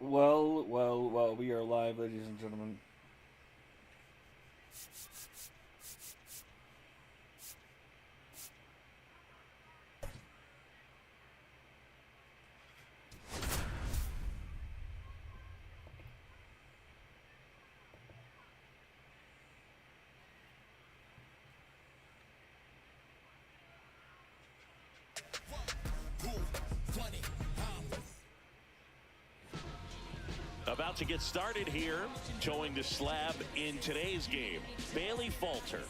Well, we are live, ladies and gentlemen. About to get started here, towing the slab in today's game, Bailey Falter.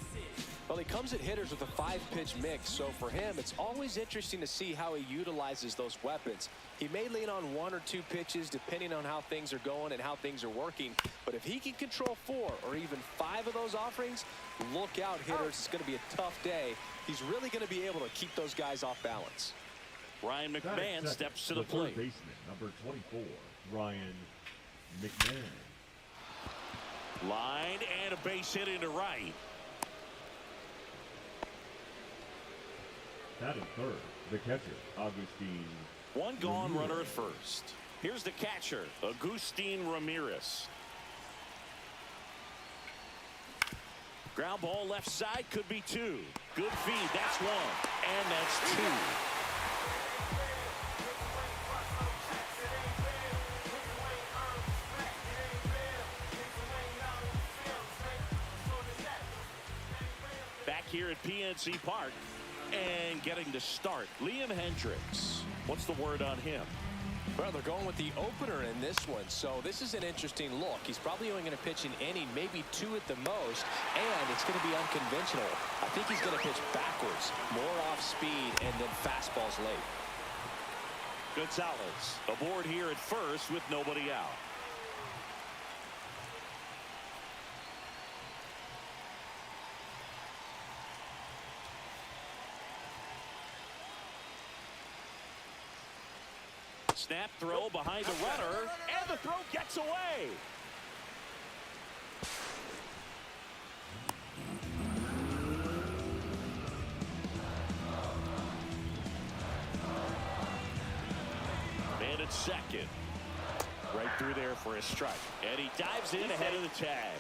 Well, he comes at hitters with a 5-pitch mix, so for him, it's always interesting to see how he utilizes those weapons. He may lean on 1 or 2 pitches depending on how things are going and how things are working, but if he can control 4 or even 5 of those offerings, look out, hitters. It's going to be a tough day. He's really going to be able to keep those guys off balance. Ryan McMahon steps to the plate. Baseman, number 24, Ryan McMahon. Line and a base hit into right. Batting third, the catcher, Agustin. One gone, Ramirez. runner at first. Here's the catcher, Agustin Ramirez. Ground ball left side, could be 2. Good feed, that's 1. And that's 2. Back here at PNC Park and getting to start, Liam Hendriks. What's the word on him? Well, they're going with the opener in this one, so this is an interesting look. He's probably only going to pitch an inning, maybe 2 at the most, and it's going to be unconventional. I think he's going to pitch backwards, more off speed, and then fastballs late. Gonzalez aboard here at first with nobody out. Snap throw behind the runner, and the throw gets away. Man at second. Right through there for a strike. And he dives in ahead of the tag.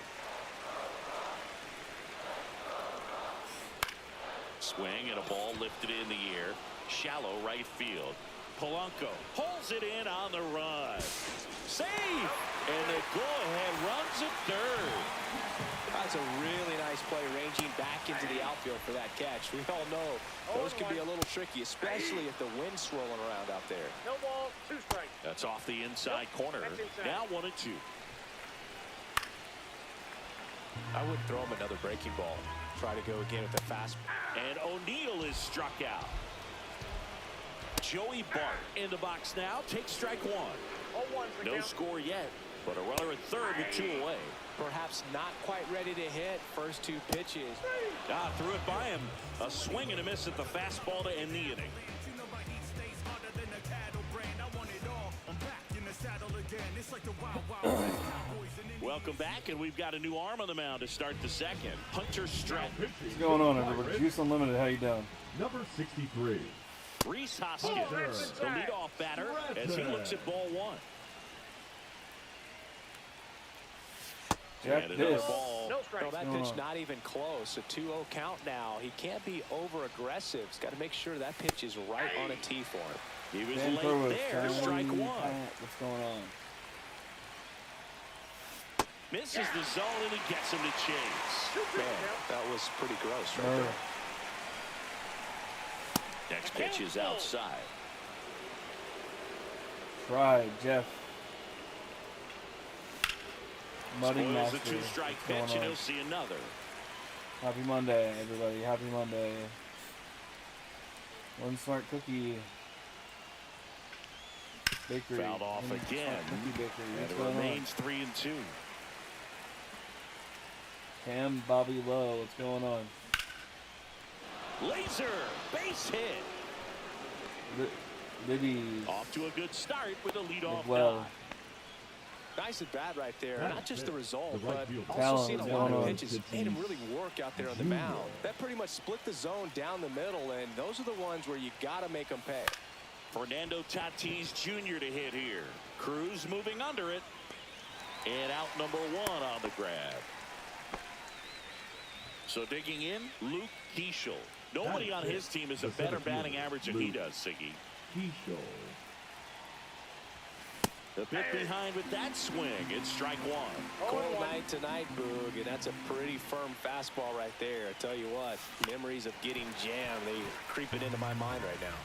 Swing and a ball lifted in the air. Shallow right field. Polanco pulls it in on the run. Safe! And the go-ahead runs at third. That's a really nice play, ranging back into the outfield for that catch. We all know those can be a little tricky, especially if the wind's swirling around out there. No ball, 2 strikes. That's off the inside corner. Now 1-2. I wouldn't throw him another breaking ball. Try to go again with the fastball. And O'Neill is struck out. Joey Bart in the box now. Takes strike 1. No score yet, but a runner at third with 2 away. Perhaps not quite ready to hit first 2 pitches. Threw it by him. A swing and a miss at the fastball to end the inning. Welcome back, and we've got a new arm on the mound to start the second. Hunter Stratton. What's going on, everybody? Juice Unlimited, how you doing? Number 63. Rhys Hoskins, the leadoff batter, as he looks at ball 1. Jack And another Piss. ball. No strikes. Well, that What's going pitch on? not even close. A 2-0 count now. He can't be over-aggressive. He's got to make sure that pitch is right on a tee for him. He was Dan late Purvis, there. Strike 1. What's going on? Misses the zone, and he gets him to chase. Man, that was pretty gross right No. there. Next pitch is outside. Try, Jeff. Muddy Spoils Master. a two-strike What's going pitch, and on? he'll see another. Happy Monday, everybody. Happy Monday. One Smart Cookie Bakery. Fouled off One again. Smart Cookie Bakery. And What's it going on? remains 3-2. Cam Bobby Lowe. What's going on? Laser, base hit. Libby's. Off to a good start with a leadoff Well. nod. Nice at bat right there. That Not just is the it. result, The right but field. also Talent seeing a is lot going of on. pitches made him really work out there on the mound. That pretty much split the zone down the middle, and those are the ones where you got to make them pay. Fernando Tatis Jr. to hit here. Cruz moving under it. And out number 1 on the grab. So digging in, Luke Keeschel. Nobody on his team has a better batting average than he does, Siggy. Keeschel. The pit behind with that swing. It's strike 1. Cold night tonight, Boog, and that's a pretty firm fastball right there. I tell you what, memories of getting jammed, they creeping into my mind right now.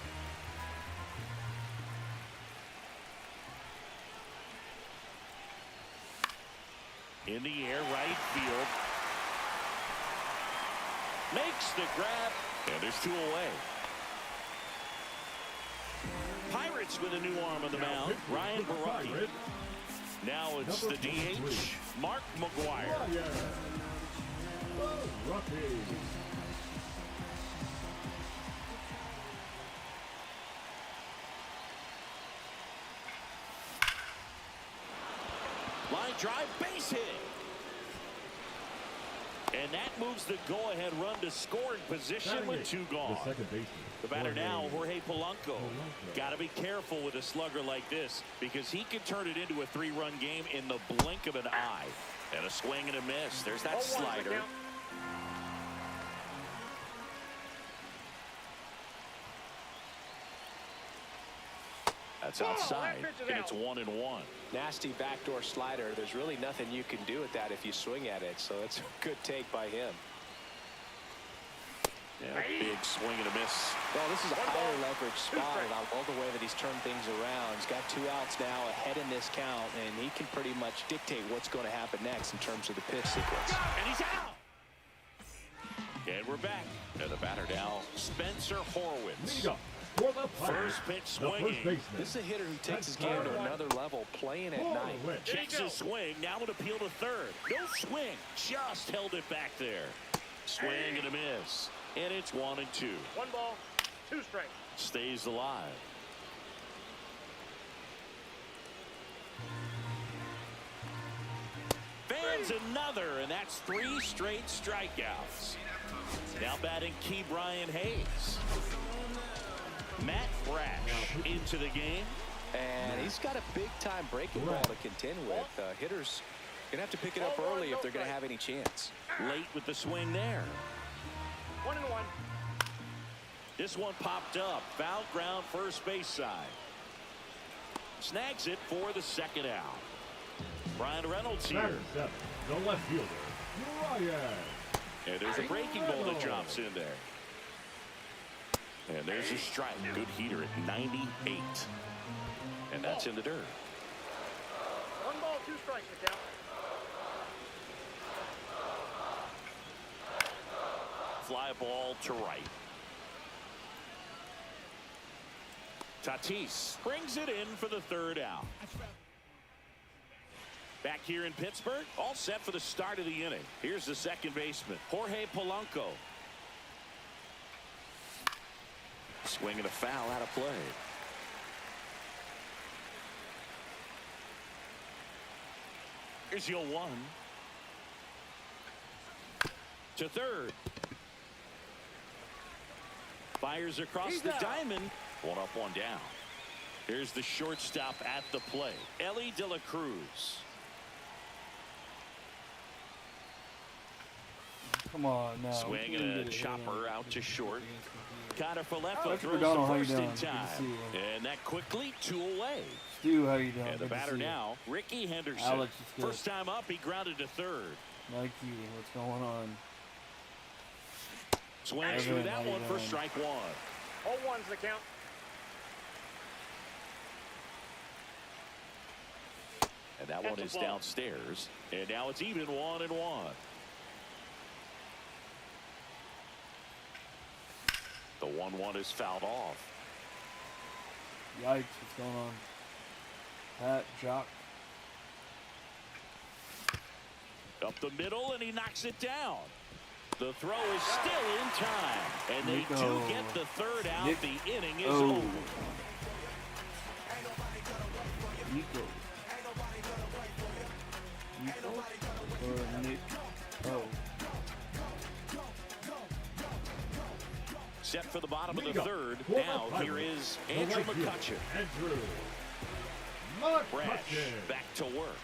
In the air, right field. Makes the grab, and there's 2 away. Pirates with a new arm on the mound, Ryan Borucki. Now it's the DH, Mark McGuire. Line drive, base hit. And that moves the go-ahead run to scoring position with 2 gone. The second baseman. The batter now, Jorge Polanco. Got to be careful with a slugger like this because he can turn it into a 3-run game in the blink of an eye. And a swing and a miss. There's that slider. That's outside, and it's 1-1. Nasty backdoor slider. There's really nothing you can do with that if you swing at it, so it's a good take by him. Yeah, big swing and a miss. Well, this is a higher leverage spot, and I love the way that he's turned things around. He's got 2 outs now ahead in this count, and he can pretty much dictate what's going to happen next in terms of the pitch sequence. And he's out. And we're back. And the batter now, Spencer Horwitz. For the First pitch swinging. This is a hitter who takes his game to another level, playing at night. Checks his swing. Now an appeal to third. No swing. Just held it back there. Swing and a miss. And it's 1-2. 1 ball, 2 strikes. Stays alive. Fans another, and that's 3 straight strikeouts. Now batting Key Brian Hayes. Matt Brash into the game. And he's got a big-time breaking ball to contend with. Hitters going to have to pick it up early if they're going to have any chance. Late with the swing there. 1-1. This one popped up. Foul ground first base side. Snags it for the second out. Brian Reynolds here. Batter 7, the left fielder, Ryan. And there's a breaking ball that drops in there. And there's a strike. Good heater at 98. And that's in the dirt. 1 ball, 2 strikes, the count. Fly ball to right. Tatis brings it in for the 3rd out. Back here in Pittsburgh, all set for the start of the inning. Here's the second baseman, Jorge Polanco. Swing and a foul out of play. Here's your 1. To third. Fires across the diamond. 1 up, 1 down. Here's the shortstop at the plate, Ellie De La Cruz. Come on now. Swing and a chopper out to short. Connor Falefa Dr. throws O'Donnell, the how you first doing? in Good to time. see you. And that quickly 2 away. Stu, how you doing? And the Good to batter see you. now, Ricky Henderson. Alex is good. First time up, he grounded to third. Mikey, what's going on? Swings through that one for strike one. All one's the count. And that one is downstairs. And now it's even 1-1. The 1-1 is fouled off. Yikes, what's going on? Pat, Jock. Up the middle, and he knocks it down. The throw is still in time. And they Nico. do get the third out. Nick. The inning is Oh. over. Nico. Nico? Or Nick? Oh. Set for the bottom of the Leadoff, third. former Now Pirate, here is the Andrew right fielder, McCutcheon. Andrew Brash McCutcheon. back to work.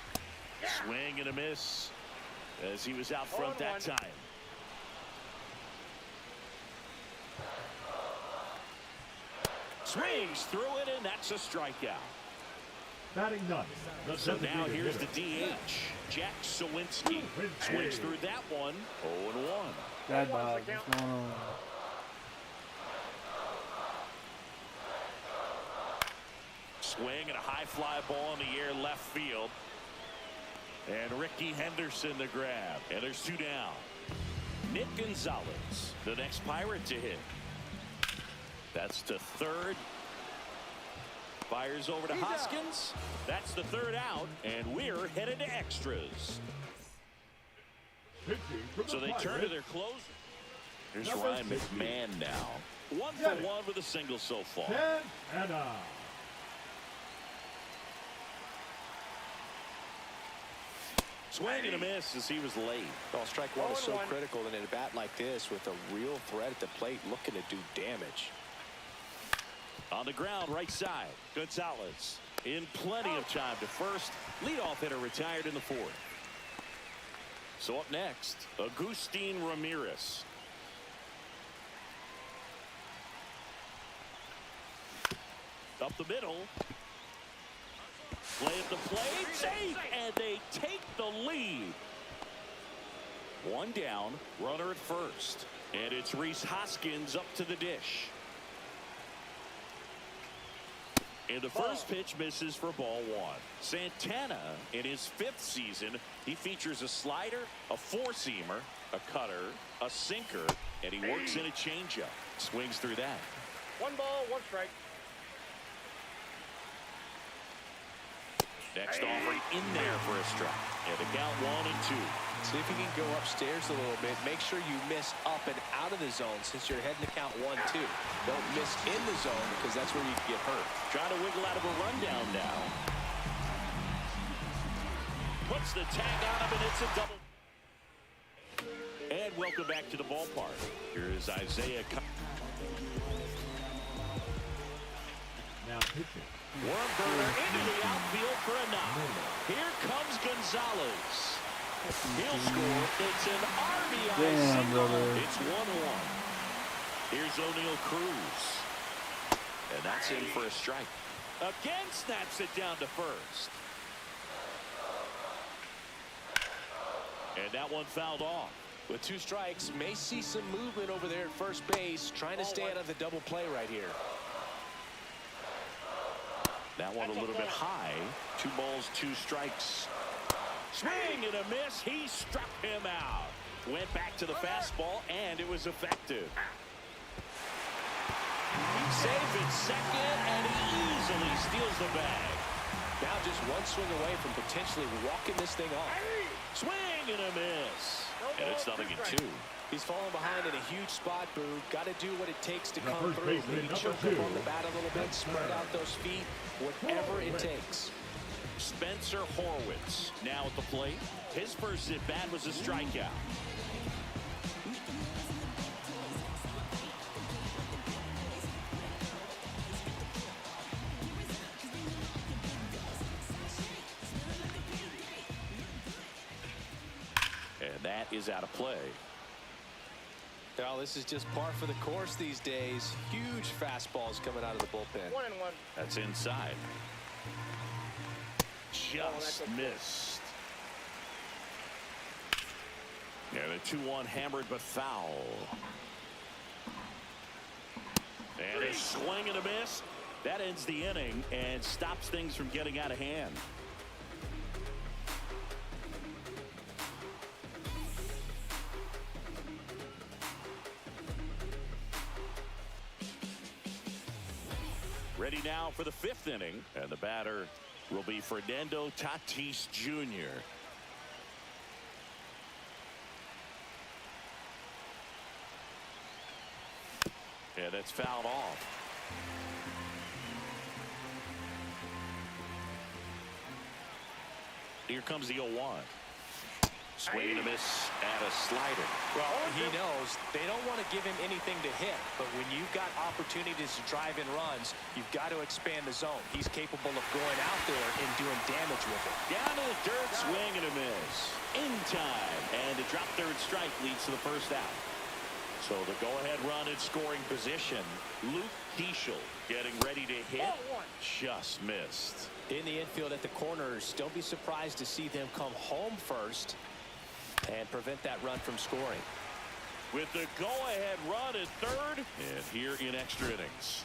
Swing and a miss as he was out front that 0-1. time. Swings through it, and that's a strikeout. Batting ninth. The So now designated here's the hitter. DH, Jack Sawinski. Swings through that one, 0-1. Dad All one's Bob, the what's count. going on? Swing and a high fly ball in the air left field. And Ricky Henderson the grab. And there's two down. Nick Gonzalez, the next Pirate to hit. That's to third. Fires over to Hoskins. That's the third out. And we're headed to extras. Pitching from So the they turn to Pirates, their closer. Here's Number Ryan 60. McMahon now. 1 for Get it. 1 with a single so far. Ted Anna. Swing and a miss as he was late. Well, strike one is so 0-1. critical in a bat like this with a real threat at the plate looking to do damage. On the ground, right side, Gonzalez in plenty of time to first. Leadoff hitter retired in the fourth. So up next, Agustin Ramirez. Up the middle. Play at the plate, safe, and they take the lead. One down, runner at first. And it's Rhys Hoskins up to the dish. And the first pitch misses for ball one. Santana, in his fifth season, he features a slider, a four-seamer, a cutter, a sinker, and he works in a changeup. Swings through that. 1 ball, 1 strike. Next offering in there for a strike. And the count 1-2. See if you can go upstairs a little bit. Make sure you miss up and out of the zone since you're heading to count 1-2. Don't miss in the zone because that's where you can get hurt. Trying to wiggle out of a rundown now. Puts the tag on him, and it's a double. And welcome back to the ballpark. Here is Isaiah. Now pitching. Worm burner into the outfield for a knock. Here comes Gonzalez. He'll score. It's an RBI Damn, single. brother. It's 1-1. Here's O'Neal Cruz. And that's in for a strike. Again snaps it down to first. And that one fouled off. With 2 strikes, may see some movement over there at first base, trying to stay out of the double play right here. That one a little bit high. 2 balls, 2 strikes. Swing and a miss. He struck him out. Went back to the fastball, and it was effective. Safe at second, and he easily steals the bag. Now just one swing away from potentially walking this thing off. Swing and a miss. And it's 0-2. He's falling behind in a huge spot, Boo. Got to do what it takes to The come first through. baseman, Maybe number choke 2. up on the bat a little bit, spread out those feet, whatever it takes. Spencer Horwitz now at the plate. His first at bat was a strikeout. And that is out of play. Well, this is just par for the course these days. Huge fastballs coming out of the bullpen. 1-1. That's inside. just missed. And a 2-1 hammered but foul. And a swing and a miss. That ends the inning and stops things from getting out of hand. Ready now for the 5th inning, and the batter will be Fernando Tatis Jr. And it's fouled off. Here comes the 0-1. Swing and a miss at a slider. Well, he knows they don't want to give him anything to hit, but when you've got opportunities to drive in runs, you've got to expand the zone. He's capable of going out there and doing damage with it. Down to the dirt, swing and a miss. In time, and the drop third strike leads to the first out. So the go-ahead run in scoring position. Luke Keeschel getting ready to hit. Just missed. In the infield at the corners, don't be surprised to see them come home first and prevent that run from scoring. With the go-ahead run at third, and here in extra innings.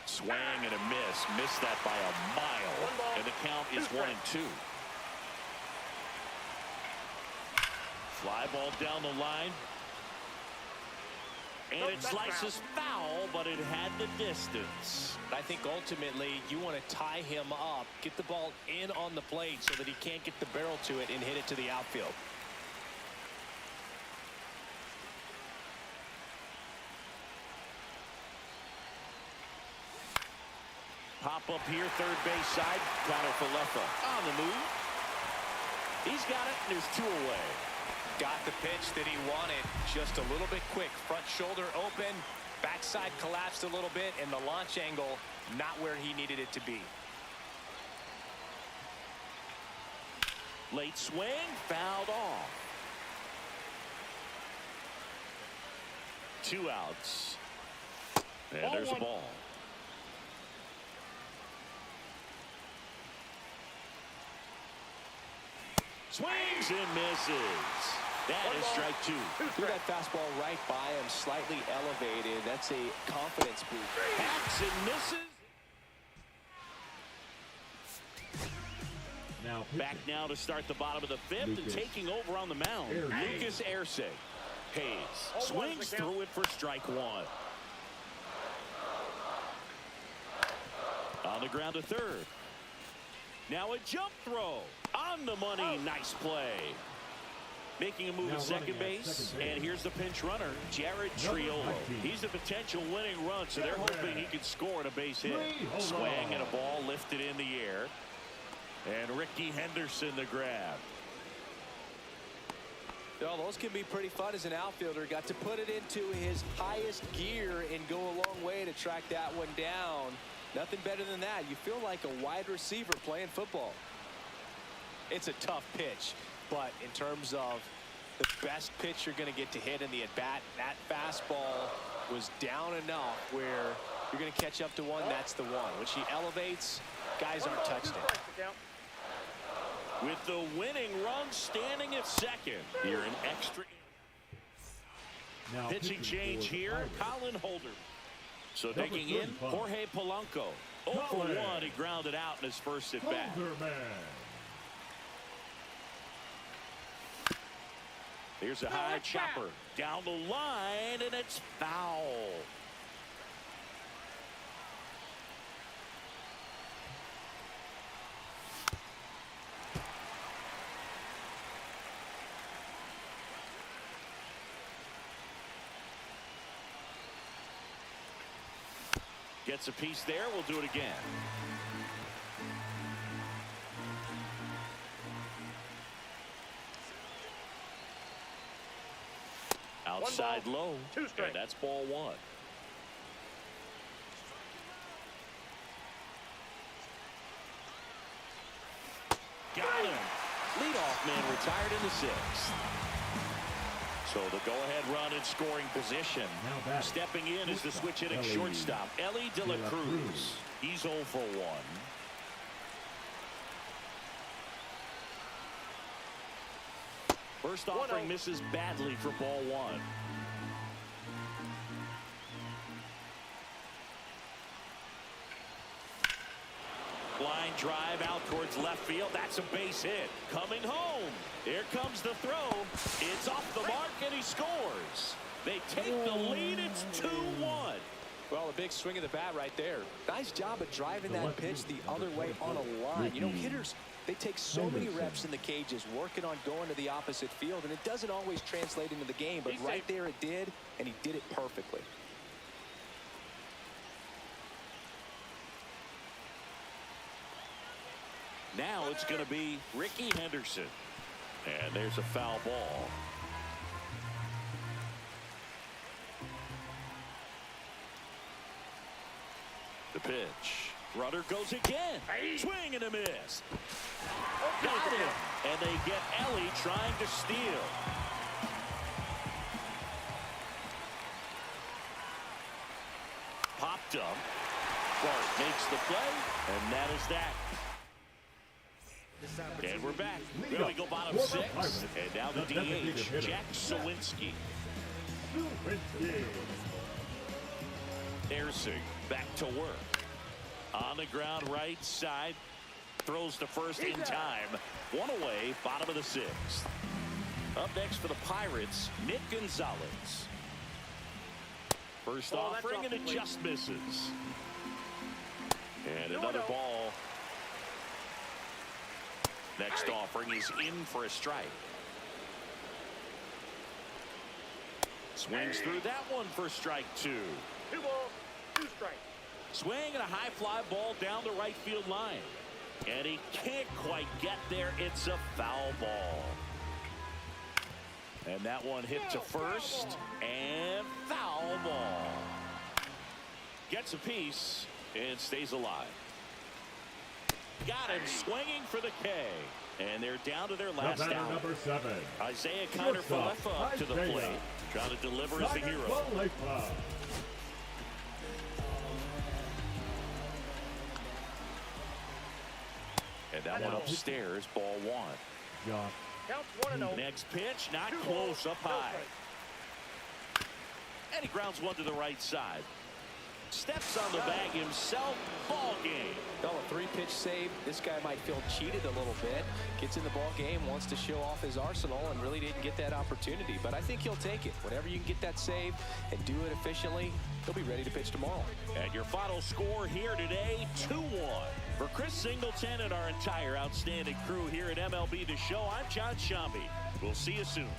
Swing and a miss. Missed that by a mile. And the count is 1-2. Fly ball down the line. And it slices foul, but it had the distance. I think ultimately you want to tie him up, get the ball in on the plate so that he can't get the barrel to it and hit it to the outfield. Pop up here, third base side. Connor Falefa on the move. He's got it, and there's 2 away. Got the pitch that he wanted, just a little bit quick. Front shoulder open, backside collapsed a little bit, and the launch angle not where he needed it to be. Late swing, fouled off. 2 outs. And there's a ball. Swings and misses. That is strike 2. Threw that fastball right by him, slightly elevated. That's a confidence boost. Hacks and misses. Now Back now to start the bottom of the 5th and taking over on the mound. Lucas Erce. Hayes swings through it for strike 1. On the ground to third. Now a jump throw on the money. Nice play. Making a move at second base. And here's the pinch runner, Jared Triolo. He's a potential winning run, so they're hoping he can score on a base hit. Swing and a ball lifted in the air. And Ricky Henderson the grab. Well, those can be pretty fun as an outfielder. Got to put it into his highest gear and go a long way to track that one down. Nothing better than that. You feel like a wide receiver playing football. It's a tough pitch, but in terms of the best pitch you're going to get to hit in the at-bat, that fastball was down enough where you're going to catch up to one. That's the one. When she elevates, guys aren't touching it. With the winning run standing at second. Here in extra. Now Pitching change for the here, Pirates. Colin Holder. So Number taking in 35. Jorge Polanco. 0 for 1. He grounded out in his first at bat. Holderman. Here's a high chopper down the line, and it's foul. Gets a piece there. We'll do it again. Outside low. 2 strikes. And that's ball 1. Got him. Leadoff man retired in the 6th. So the go-ahead run in scoring position. Now batting. Stepping in is the switch hitting Ellie shortstop, Ellie De La De La Cruz. Cruz. He's 0 for 1. First offering 1-0. misses badly for ball 1. Line drive out towards left field. That's a base hit. Coming home. Here comes the throw. It's off the mark, and he scores. They take the lead. It's 2-1. Well, a big swing of the bat right there. Nice job of driving that pitch the other way on a line. You know, hitters, they take so many reps in the cages working on going to the opposite field, and it doesn't always translate into the game, but right there it did, and he did it perfectly. Now it's going to be Ricky Henderson. And there's a foul ball. The pitch. Runner goes again. Swing and a miss. Got him. And they get Ellie trying to steal. Popped up. Bart makes the play. And that is that. And we're back. There we go, bottom 6. And now the DH, Jack Suwinski. Ersing back to work. On the ground right side. Throws to first in time. 1 away, bottom of the 6th. Up next for the Pirates, Nick Gonzalez. First offering, and it just misses. And another ball. Next offering is in for a strike. Swings through that one for strike 2. 2 balls, 2 strikes. Swing and a high fly ball down the right field line. And he can't quite get there. It's a foul ball. And that one hit to first. And foul ball. Gets a piece and stays alive. Got him swinging for the K. And they're down to their last out. Number 7. Isaiah Kiner-Falefa up to the plate. Trying to deliver as the hero. And that one upstairs, ball 1. John. Counts 1-0. Next pitch, not close, up high. And he grounds one to the right side. Steps on the bag himself. Ball game. Well, a 3-pitch save. This guy might feel cheated a little bit. Gets in the ball game, wants to show off his arsenal, and really didn't get that opportunity. But I think he'll take it. Whenever you can get that save and do it efficiently, he'll be ready to pitch tomorrow. And your final score here today, 2-1. For Chris Singleton and our entire outstanding crew here at MLB The Show, I'm John Shambi. We'll see you soon.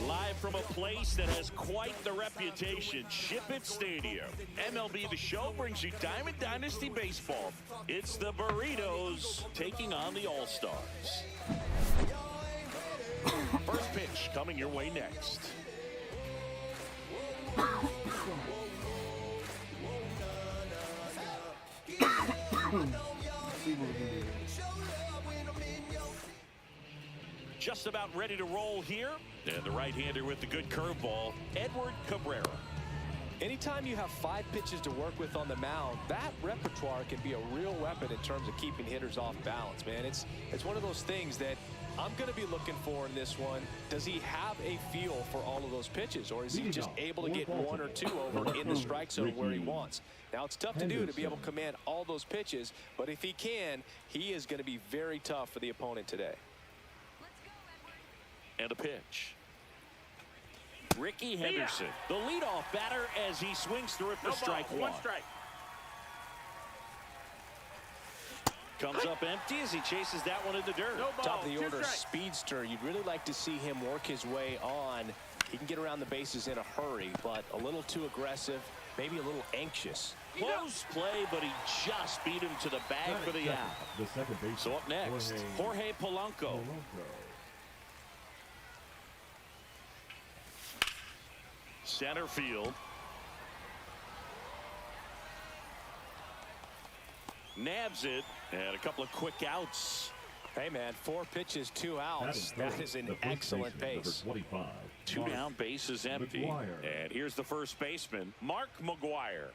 Live from a place that has quite the reputation, Ship It Stadium. MLB The Show brings you Diamond Dynasty Baseball. It's the Burritos taking on the All-Stars. First pitch coming your way next. Just about ready to roll here. And the right-hander with the good curveball, Edward Cabrera. Anytime you have 5 pitches to work with on the mound, that repertoire can be a real weapon in terms of keeping hitters off balance, man. It's one of those things that I'm going to be looking for in this one. Does he have a feel for all of those pitches, or is he just able to get 1 or 2 over in the strike zone where he wants? Now, it's tough to do to be able to command all those pitches, but if he can, he is going to be very tough for the opponent today. And a pitch. Ricky Henderson, the leadoff batter, as he swings through it for strike one. Strike. Comes up empty as he chases that one in the dirt. No ball, Top of the 2 order, strikes. speedster. You'd really like to see him work his way on. He can get around the bases in a hurry, but a little too aggressive, maybe a little anxious. Close play, but he just beat him to the bag for the out. The second baseman. So up next, Jorge Polanco. Center field. Nabs it, and a couple of quick outs. Hey, man, 4 pitches, 2 outs. That is an excellent pace. 2 down, bases empty. McGuire. And here's the first baseman, Mark McGuire.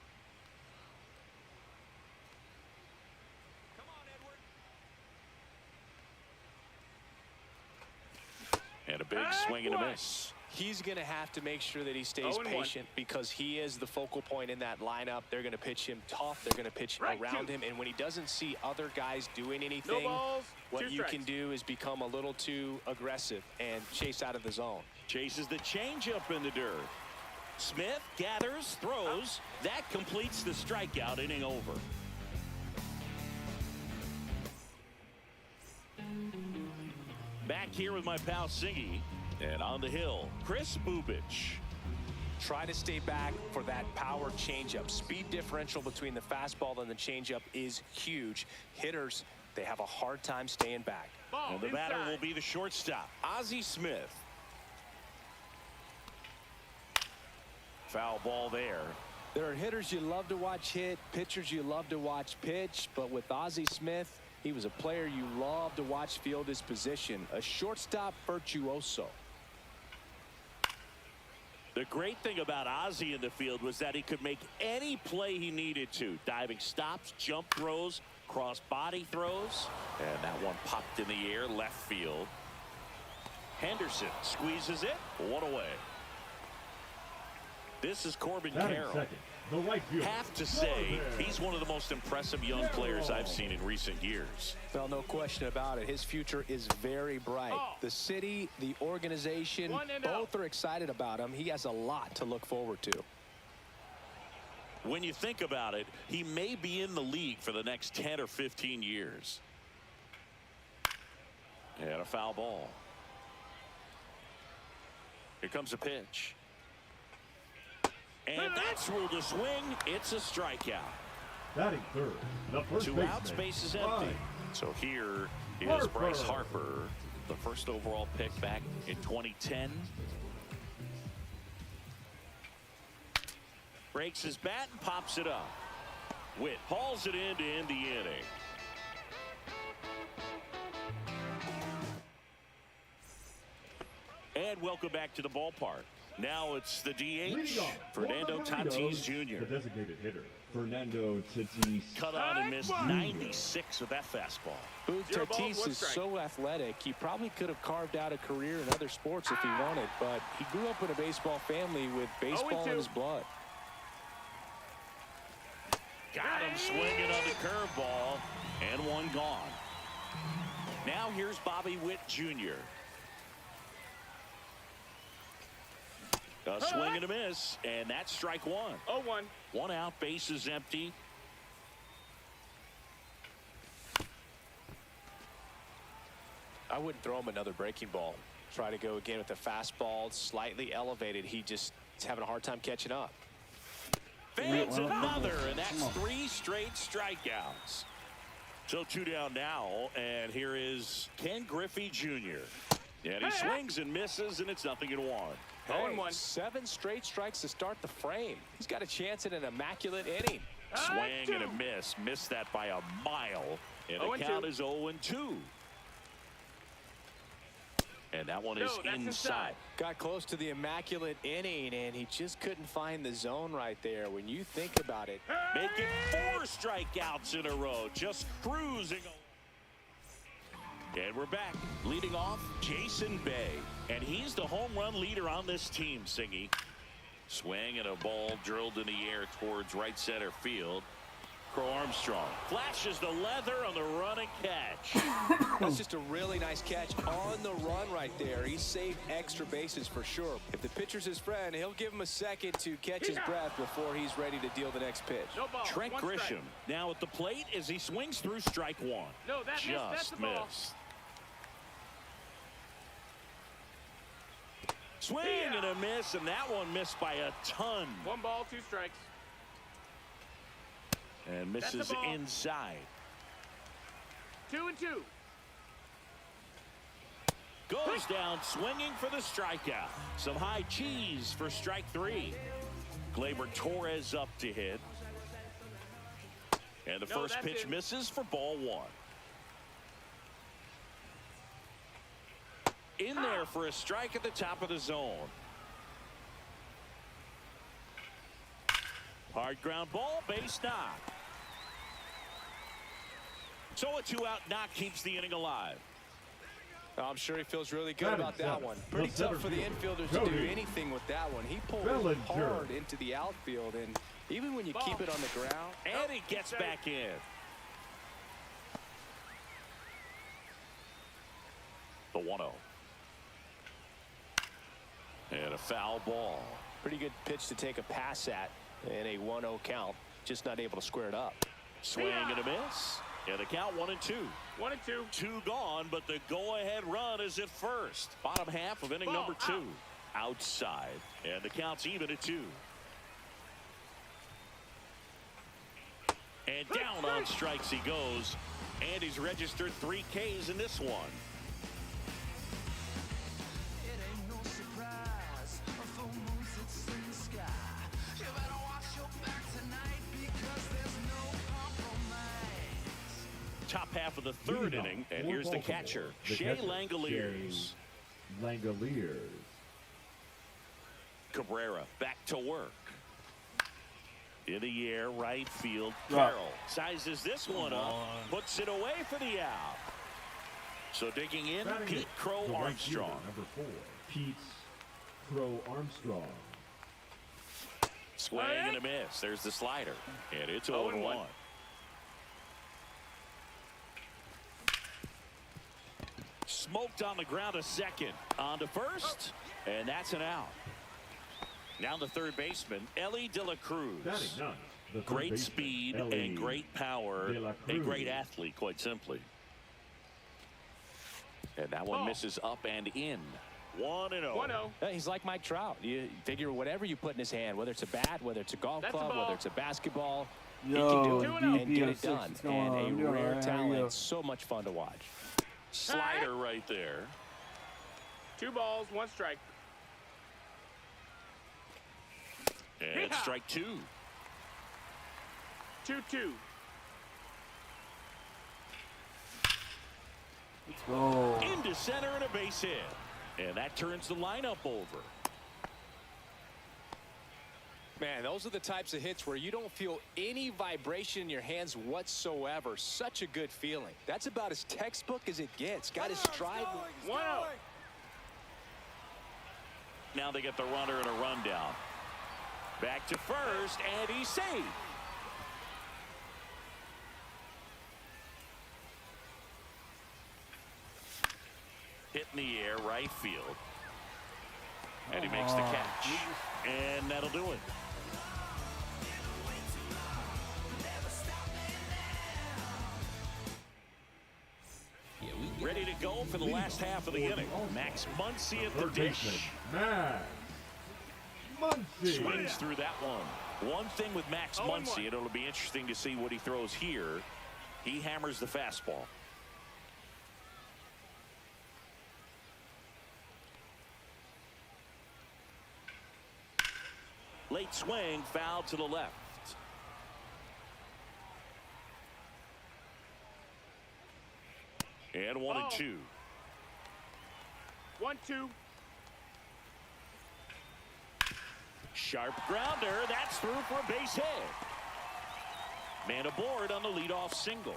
And a big swing and a miss. He's going to have to make sure that he stays 0-1. patient because he is the focal point in that lineup. They're going to pitch him tough. They're going to pitch Right, around 2. him. And when he doesn't see other guys doing No anything, balls, what 2 you strikes. can do is become a little too aggressive and chase out of the zone. Chases the changeup in the dirt. Smith gathers, throws. That completes the strikeout, inning over. Back here with my pal Singy. And on the hill, Chris Bubich. Try to stay back for that power changeup. Speed differential between the fastball and the changeup is huge. Hitters, they have a hard time staying back. Ball, And the batter inside. will be the shortstop, Ozzie Smith. Foul ball there. There are hitters you love to watch hit, pitchers you love to watch pitch, but with Ozzie Smith, he was a player you love to watch field his position, a shortstop virtuoso. The great thing about Ozzie in the field was that he could make any play he needed to. Diving stops, jump throws, cross body throws. And that one popped in the air, left field. Henderson squeezes it, 1 away. This is Corbin Carroll. Second, the right fielder. Have to say, he's one of the most impressive young players I've seen in recent years. Well, no question about it. His future is very bright. The city, the organization, 1-0. both are excited about him. He has a lot to look forward to. When you think about it, he may be in the league for the next 10 or 15 years. And a foul ball. Here comes a pitch. And that's ruled a swing. It's a strikeout. Batting third, the first 2 outs, bases empty. Right. So here is Harper. Bryce Harper, the first overall pick back in 2010. Breaks his bat and pops it up. Witt hauls it in to end the inning. And welcome back to the ballpark. Now it's the DH, Leading off, Fernando for the Tatis Burritos, Jr. The designated hitter. Fernando Tatis. Cut on and missed 96 with that fastball. Booth, 0 balls, Tatis 1 is strike. so athletic. He probably could have carved out a career in other sports if he wanted, but he grew up in a baseball family with baseball in 0-2. his blood. Got him swinging on the curveball, and one gone. Now here's Bobby Witt Jr. A swing and a miss, and that's strike 1. 0-1. 1 out, bases empty. I wouldn't throw him another breaking ball. Try to go again with the fastball, slightly elevated. He just is having a hard time catching up. Fans another, and that's 3 straight strikeouts. So 2 down now, and here is Ken Griffey Jr. And he swings and misses, and it's 0-1. Hey, 7 straight strikes to start the frame. He's got a chance at an immaculate inning. Swing and a miss. Missed that by a mile. And the count is 0-2. And that one is inside. Got close to the immaculate inning, and he just couldn't find the zone right there. When you think about it. Making 4 strikeouts in a row. Just cruising. And we're back. Leading off, Jason Bay. And he's the home run leader on this team, Singy. Swing and a ball drilled in the air towards right center field. Crow Armstrong flashes the leather on the run and catch. That's just a really nice catch on the run right there. He saved extra bases for sure. If the pitcher's his friend, he'll give him a second to catch his breath before he's ready to deal the next pitch. No ball. Trent Grisham now at the plate as he swings through strike 1. No, that's the ball. Missed. Swing and a miss, and that one missed by a ton. 1 ball, 2 strikes. And misses inside. 2-2. Goes down swinging for the strikeout. Some high cheese for strike 3. Gleyber Torres up to hit. And the first pitch misses for ball 1. In there for a strike at the top of the zone. Hard ground ball, base knock. So a 2-out knock keeps the inning alive. I'm sure he feels really good about that one. Pretty tough for the infielders to do anything with that one. He pulled it hard into the outfield, and even when you keep it on the ground. And he gets back in. The 1-0. And a foul ball. Pretty good pitch to take a pass at in a 1-0 count. Just not able to square it up. Swing and a miss. And the count 1-2. 1-2. 2 gone, but the go-ahead run is at first. Bottom half of inning number 2. Outside. And the count's even at 2. And down on strikes he goes. And he's registered 3 Ks in this one. Top half of the 3rd inning, and here's the catcher, Shea Langoliers. Cabrera back to work. In the air, right field. Carroll sizes this one up, puts it away for the out. So digging in, Pete Crow Armstrong. Number 4, Pete Crow Armstrong. Swing and a miss. There's the slider, and it's 0-1. Smoked on the ground a second. On to first, and that's an out. Now the third baseman, Elly De La Cruz. Great speed and great power. A great athlete, quite simply. And that one misses up and in. 1-0. He's like Mike Trout. You figure whatever you put in his hand, whether it's a bat, whether it's a golf club, whether it's a basketball, he can do it and get it done. And a rare talent. So much fun to watch. Slider right there. 2 balls, 1 strike. And strike 2. 2-2. Let's go. Into center and a base hit. And that turns the lineup over. Man, those are the types of hits where you don't feel any vibration in your hands whatsoever. Such a good feeling. That's about as textbook as it gets. Got his stride. 1-0. Now they get the runner and a rundown. Back to first, and he's safe. Hit in the air, right field. And he makes the catch. And that'll do it. Ready to to go for the last half of the inning. Max Muncy at the Third baseman, dish. Max Muncy. Swings through that one. One thing with Max 0-1. Muncy, and it'll be interesting to see what he throws here. He hammers the fastball. Late swing, foul to the left. And 1-2. 1-2. Sharp grounder. That's through for a base hit. Man aboard on the leadoff single.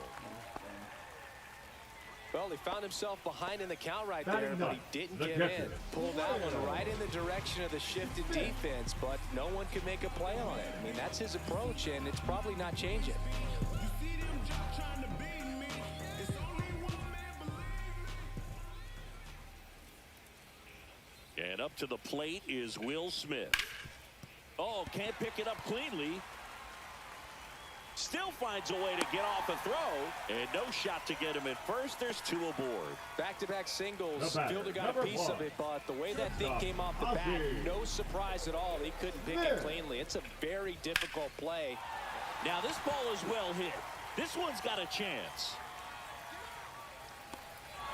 Well, he found himself behind in the count right Batting there, but he ninth, didn't the give catcher. in. Pulled that one right in the direction of the shifted defense, but no one could make a play on it. I mean, that's his approach, and it's probably not changing. And up to the plate is Will Smith. Oh, can't pick it up cleanly. Still finds a way to get off a throw. And no shot to get him at first. There's two aboard. Back-to-back singles. The batter, Fielder got a number piece of one. it, but the way that thing came off the bat, Ozzie. no surprise at all. He couldn't pick it cleanly. It's a very difficult play. Now this ball is well hit. This one's got a chance.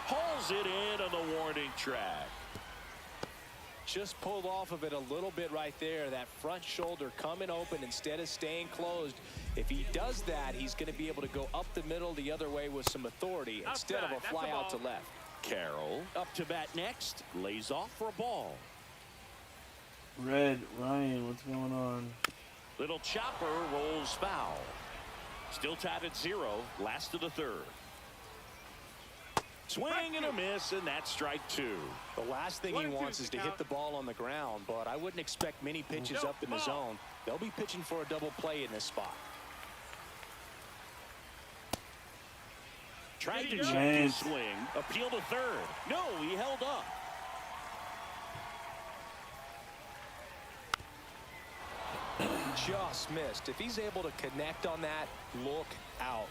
Hauls it in on the warning track. Just pulled off of it a little bit right there. That front shoulder coming open instead of staying closed. If he does that, he's going to be able to go up the middle the other way with some authority instead of a Outside, fly that's a out to ball. left. Carroll up to bat next. Lays off for a ball. Red, Ryan, what's going on? Little chopper rolls foul. Still tied at 0. Last of the third. Swing and a miss, and that's strike 2. The last thing he 1-2 wants is to hit count. the ball on the ground, but I wouldn't expect many pitches No, up in the ball. zone. They'll be pitching for a double play in this spot. Tried to Did he check go? his Chance. swing. Appeal to third. No, he held up. Just missed. If he's able to connect on that, look out.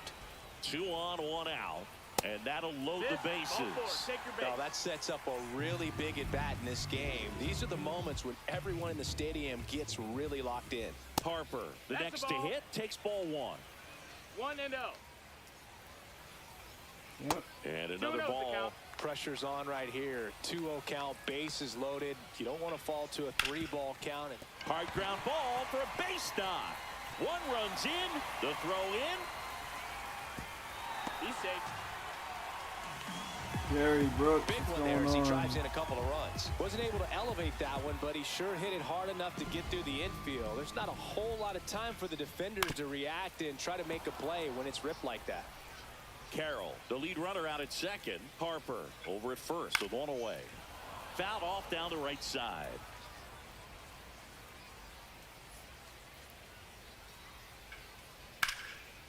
2 on, 1 out. And that'll load the Ball forward. bases. Take your base. Now that sets up a really big at bat in this game. These are the moments when everyone in the stadium gets really locked in. Harper, the That's next the to ball. hit, takes ball 1. 1-0. Yep. And 2-0 another the ball. count. Pressure's on right here. 2-0 count, bases loaded. You don't want to fall to a 3-ball count. Hard ground ball for a base stop. 1 runs in. The throw in. He's safe. Jerry Brooks, Big what's one there going as he on? drives in a couple of runs. Wasn't able to elevate that one, but he sure hit it hard enough to get through the infield. There's not a whole lot of time for the defenders to react and try to make a play when it's ripped like that. Carroll, the lead runner out at second. Harper over at first with 1 away. Fouled off down the right side.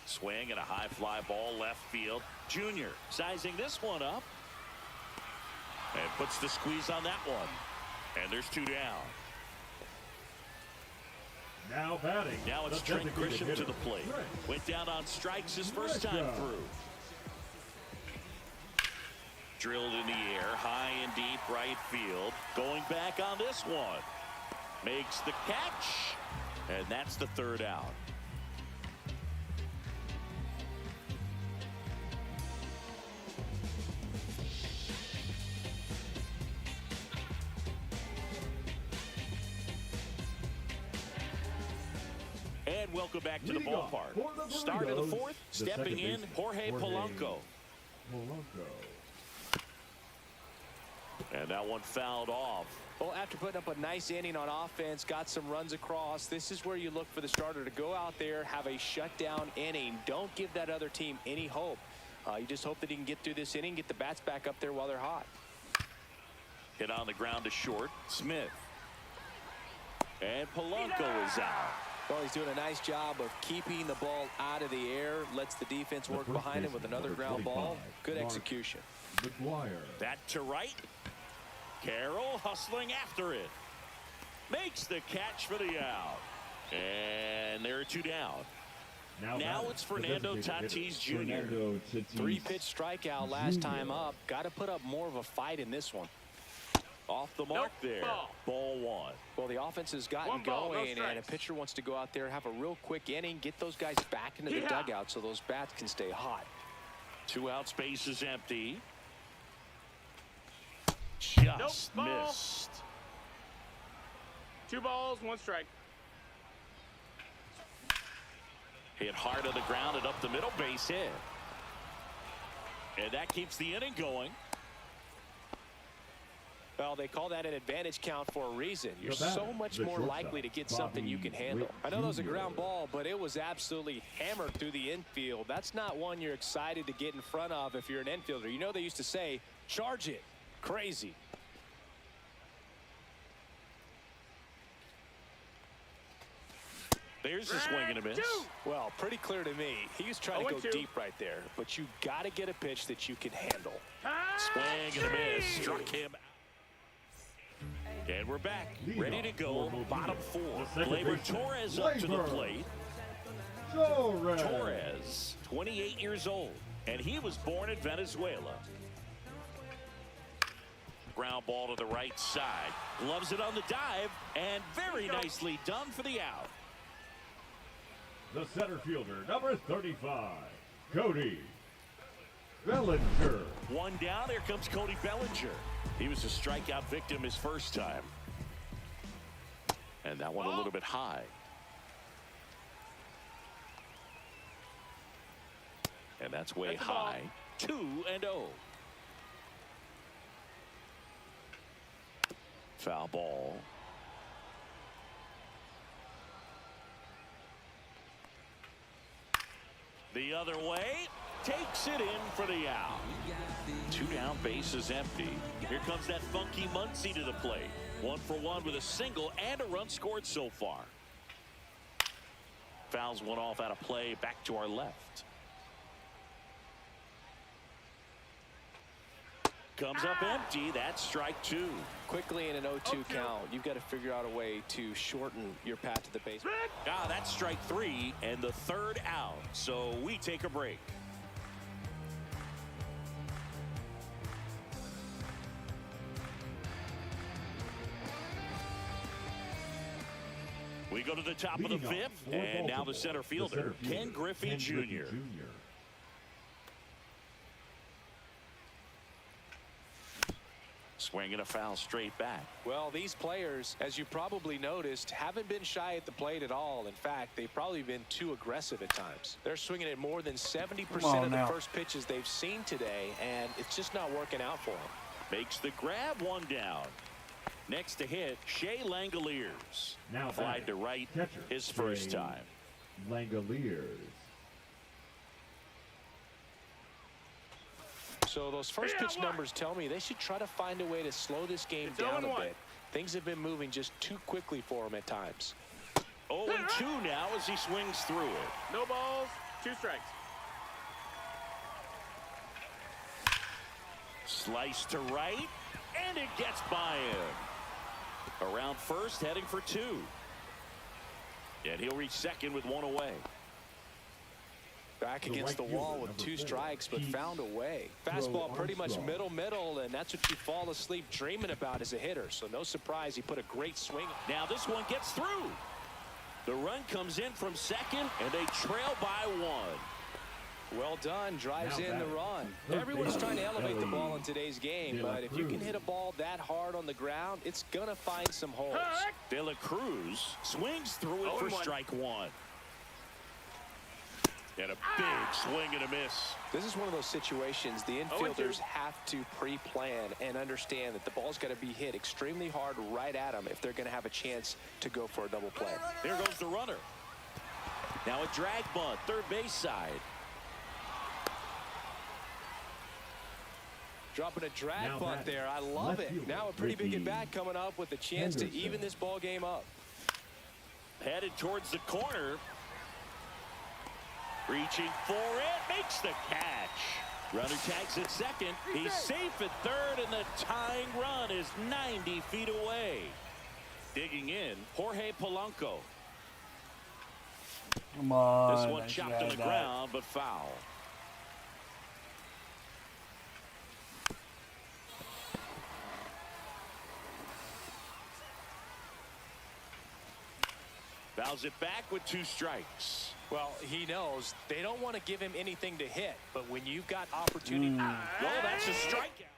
Swing and a high fly ball left field. Junior sizing this one up. And puts the squeeze on that one. And there's 2 down. Now batting. Now it's the Trent designated Grisham to hitter, the plate. Trent Went down on strikes his first time Grisham. through. Drilled in the air, high and deep right field. Going back on this one. Makes the catch. And that's the 3rd out. And welcome back to the Leading off ballpark. for the Start of the Burritos, 4th, the stepping second in, baseman, Jorge Polanco. Polanco. And that one fouled off. Well, after putting up a nice inning on offense, got some runs across, this is where you look for the starter to go out there, have a shutdown inning. Don't give that other team any hope. You just hope that he can get through this inning, get the bats back up there while they're hot. Hit on the ground to short. Smith. And Polanco is out. Well, he's doing a nice job of keeping the ball out of the air, lets the defense work first behind him with baseman, another number ground ball. 25, Good Mark execution. McGuire. That to right. Carroll hustling after it. Makes the catch for the out. And there are 2 down. Now it's Fernando Tatis Jr. Fernando Tatis 3-pitch strikeout last Jr. time up. Got to put up more of a fight in this one. Off the mark there. Ball 1. Well, the offense has gotten One ball, no going, and a strikes. pitcher wants to go out there, have a real quick inning, get those guys back into the Yeah. dugout so those bats can stay hot. 2 out, space is empty. Just Nope, ball. missed. 2 balls, 1 strike. Hit hard on the ground and up the middle, base hit. And that keeps the inning going. Well, they call that an advantage count for a reason. You're The batter, so much the more shortstop, likely to get something you Bobby can handle. Witt I know that was a Jr. ground ball, but it was absolutely hammered through the infield. That's not one you're excited to get in front of if you're an infielder. You know they used to say, charge it. Crazy. There's a swing and a miss. 2. Well, pretty clear to me. He was trying to go 0-2. deep right there, but you got to get a pitch that you can handle. Swing and a miss. Struck him. And we're back. Ready to go. Bottom 4. Gleyber Torres up to the plate. Torres, 28 years old, and he was born in Venezuela. Ground ball to the right side. Gloves it on the dive, and very nicely done for the out. The center fielder, number 35, Cody Bellinger. 1 down. Here comes Cody Bellinger. He was a strikeout victim his first time. And that one a little bit high. And that's way That's a ball. high. 2-0. Foul ball. The other way, takes it in for the out. 2 down, base is empty. Here comes that funky Muncy to the plate. 1 for 1 with a single and a run scored so far. Fouls one off out of play, back to our left. Comes up empty. That's strike 2. Quickly in an 0-2 count, you've got to figure out a way to shorten your path to the base. Ah, that's strike 3 and the 3rd out. So we take a break. We go to the top of the Leading off 5th, for and now the Baltimore, center fielder, Ken Griffey Jr. Swinging a foul straight back. Well, these players, as you probably noticed, haven't been shy at the plate at all. In fact, they've probably been too aggressive at times. They're swinging at more than 70% of the now. first pitches they've seen today, and it's just not working out for them. Makes the grab, 1 down. Next to hit, Shea Langoliers. Now Fly batting, to right, catcher, his first Shea time. Langoliers. So those first pitch numbers tell me they should try to find a way to slow this game It's down a 0-1. bit. Things have been moving just too quickly for him at times. 0-2 now as he swings through it. No balls, 2 strikes. Slice to right, and it gets by him. Around first, heading for 2. And he'll reach second with 1 away. Back The against the right wall fielder, with number 2 4, strikes, but Keith found a way. Crow Fastball pretty much Armstrong. middle, and that's what you fall asleep dreaming about as a hitter. So no surprise he put a great swing. Now this one gets through. The run comes in from second, and they trail by 1. Well done, drives Now in the batting, run. third Everyone's trying to elevate the baseman, ball in today's game, De La but if you can Cruz. hit a ball that hard on the ground, it's going to find some holes. De La Cruz swings through it for 0-1. strike 1. And a big swing and a miss. This is one of those situations the 0-2. infielders have to pre-plan and understand that the ball's got to be hit extremely hard right at them if they're going to have a chance to go for a double play. There goes the runner. Now a drag bunt, third base side. Dropping a drag Now bunt batting, there. I love left it. fielder, Now a pretty big Ricky at bat coming up with a chance to Henderson. even this ball game up. Headed towards the corner. Reaching for it, makes the catch. Runner tags at second. He's safe at third, and the tying run is 90 feet away. Digging in, Jorge Polanco. Come on. This one I should chopped have on the that. ground, but foul. Fouls it back with 2 strikes. Well, he knows they don't want to give him anything to hit, but when you've got opportunity. Oh, that's a strikeout.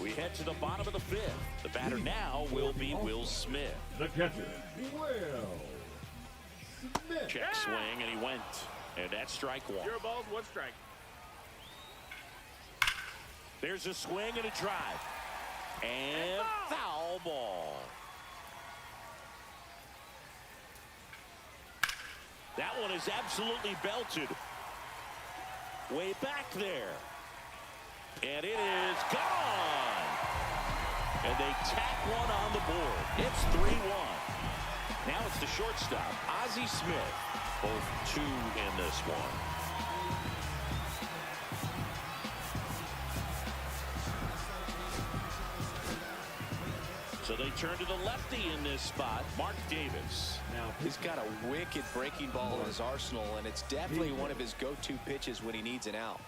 We head to the bottom of the 5th. The batter now will be Will Smith. The catcher, Will Smith. Check swing, and he went. And that's strike 1. 0 balls, 1 strike. There's a swing and a drive. And foul ball. That one is absolutely belted. Way back there. And it is gone. And they tack one on the board. It's 3-1. Now it's the shortstop, Ozzie Smith. Both 2 in this one. So they turn to the lefty in this spot, Mark Davis. Now, He's got a wicked breaking ball in his arsenal, and it's definitely one of his go-to pitches when he needs an out.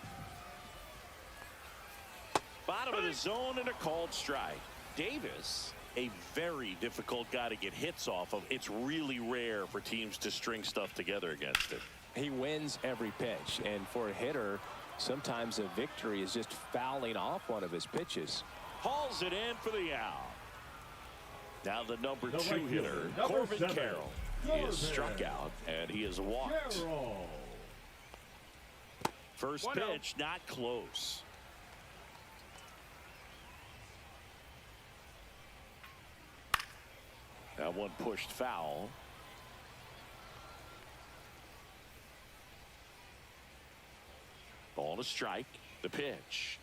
Bottom of the zone and a called strike. Davis, a very difficult guy to get hits off of. It's really rare for teams to string stuff together against him. He wins every pitch, and for a hitter, sometimes a victory is just fouling off one of his pitches. Hauls it in for the out. Now the number The 2 right hitter, fielder, number Corbin 7, Carroll. He is struck Corbin out, and he is walked. Carroll. First 1-0. pitch, not close. That one pushed foul. Ball to strike. The pitch.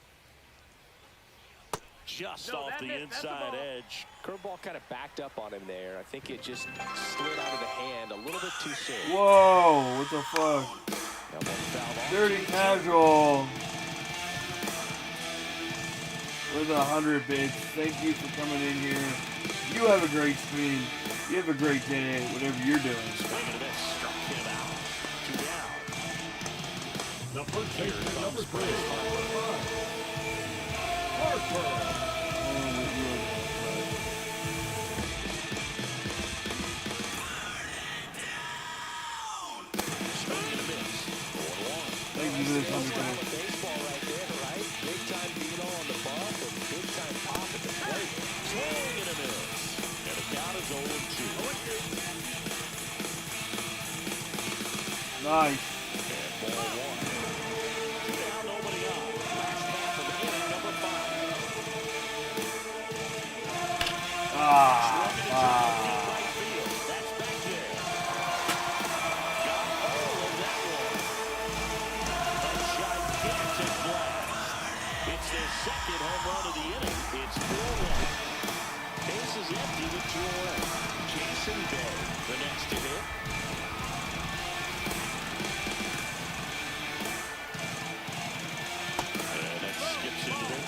Just No, off that the missed. That's the inside ball. edge. Curveball kind of backed up on him there. I think it just slid out of the hand a little bit too soon. Whoa, what the fuck? That one fouled off. Dirty casual. With 100 bids. Thank you for coming in here. You have a great stream. You have a great day, whatever you're doing. Swing and a miss. Struck him out. 2 down. The first baseman, number 3, Harper. Swing and a miss. 4-1. Thank you for this That's 100 kind bids. of baseball right there, right? Big time Vito on the bump and big time pop at the plate. Swing and a miss. And the count is 0-2. Nice. And ball 1. 2 down, nobody on. Last half of inning number 5. Ah. Right field. That's back there. Got all of that one. A gigantic blast. It's their second home run of the inning. It's 4-1. Base is empty with 2 away. Jason Bay, the next to hit. And that skips into there.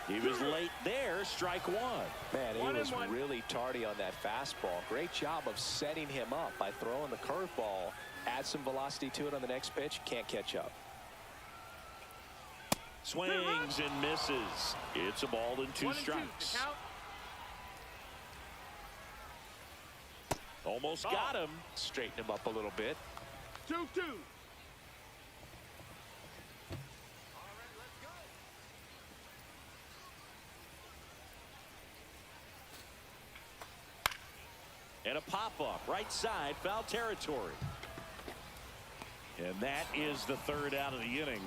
He was late there, strike 1. Man, he 1-1. was really tardy on that fastball. Great job of setting him up by throwing the curveball. Add some velocity to it on the next pitch. Can't catch up. Swings and misses. It's a ball and 2 1 and 2. strikes. The count. Almost got him. Straighten him up a little bit. 2-2. And a pop-up, right side, foul territory. And that is the 3rd out of the inning.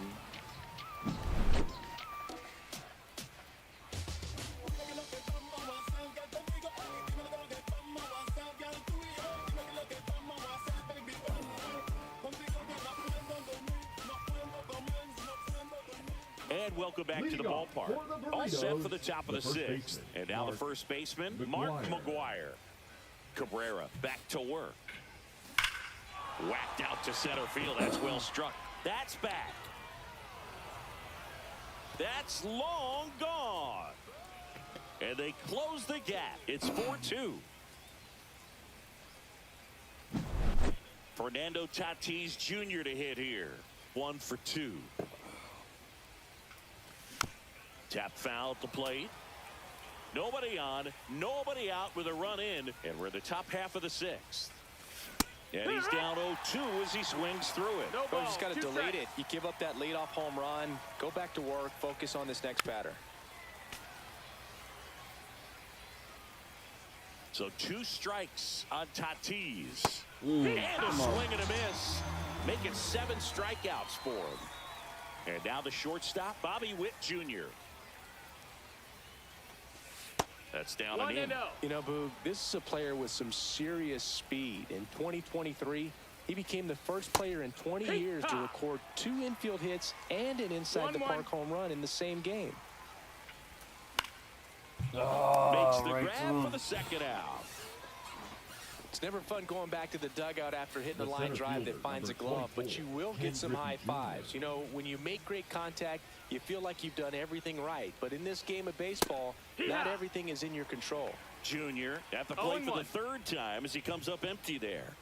And welcome back to the ballpark. All set for the top of the 6th. And now the first baseman, Mark McGwire. Cabrera back to work. Whacked out to center field. That's well struck. That's back. That's long gone. and they close the gap. It's 4-2. Fernando Tatis Jr. to hit here. 1 for 2. Tap foul at the plate. Nobody on, nobody out with a run in, and we're in the top half of the 6th. And he's down 0-2 as he swings through it. No Oh, ball. you just got to 2 delete strikes. it. You give up that leadoff home run, go back to work, focus on this next batter. So 2 strikes on Tatis. And a swing and a miss. Make it 7 strikeouts for him. And now the shortstop, Bobby Witt Jr. That's down and in. 1-0. You know, Boog, this is a player with some serious speed. In 2023, he became the first player in 20 years to record 2 infield hits and an inside the 1-1. park home run in the same game. Makes the right grab to for him. the second out. It's never fun going back to the dugout after hitting a The line center drive that fielder, finds a number glove, but you 24, will get some Ken high Griffey fives. Jr. You know, when you make great contact, you feel like you've done everything right. But in this game of baseball, not everything is in your control. Junior at the plate for the 0-1. 3rd time as he comes up empty there.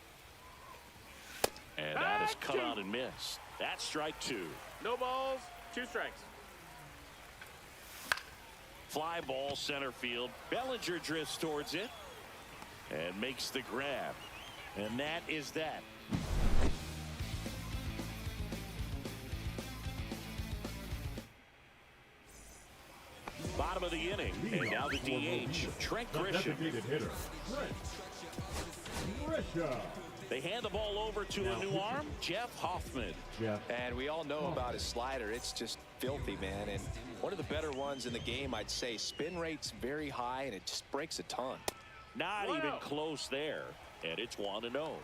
And that is cut on and missed. That's strike 2. No balls. 2 strikes. Fly ball center field. Bellinger drifts towards it and makes the grab. And that is that. Bottom of the inning. And now the DH, Trent The Grisham. designated hitter, Trent Grisham. They hand the ball over to a new arm, Jeff Hoffman. Jeff. And we all know about his slider. It's just filthy, man. And one of the better ones in the game, I'd say. Spin rate's very high, and it just breaks a ton. Not Wow. even close there. And it's 1-0.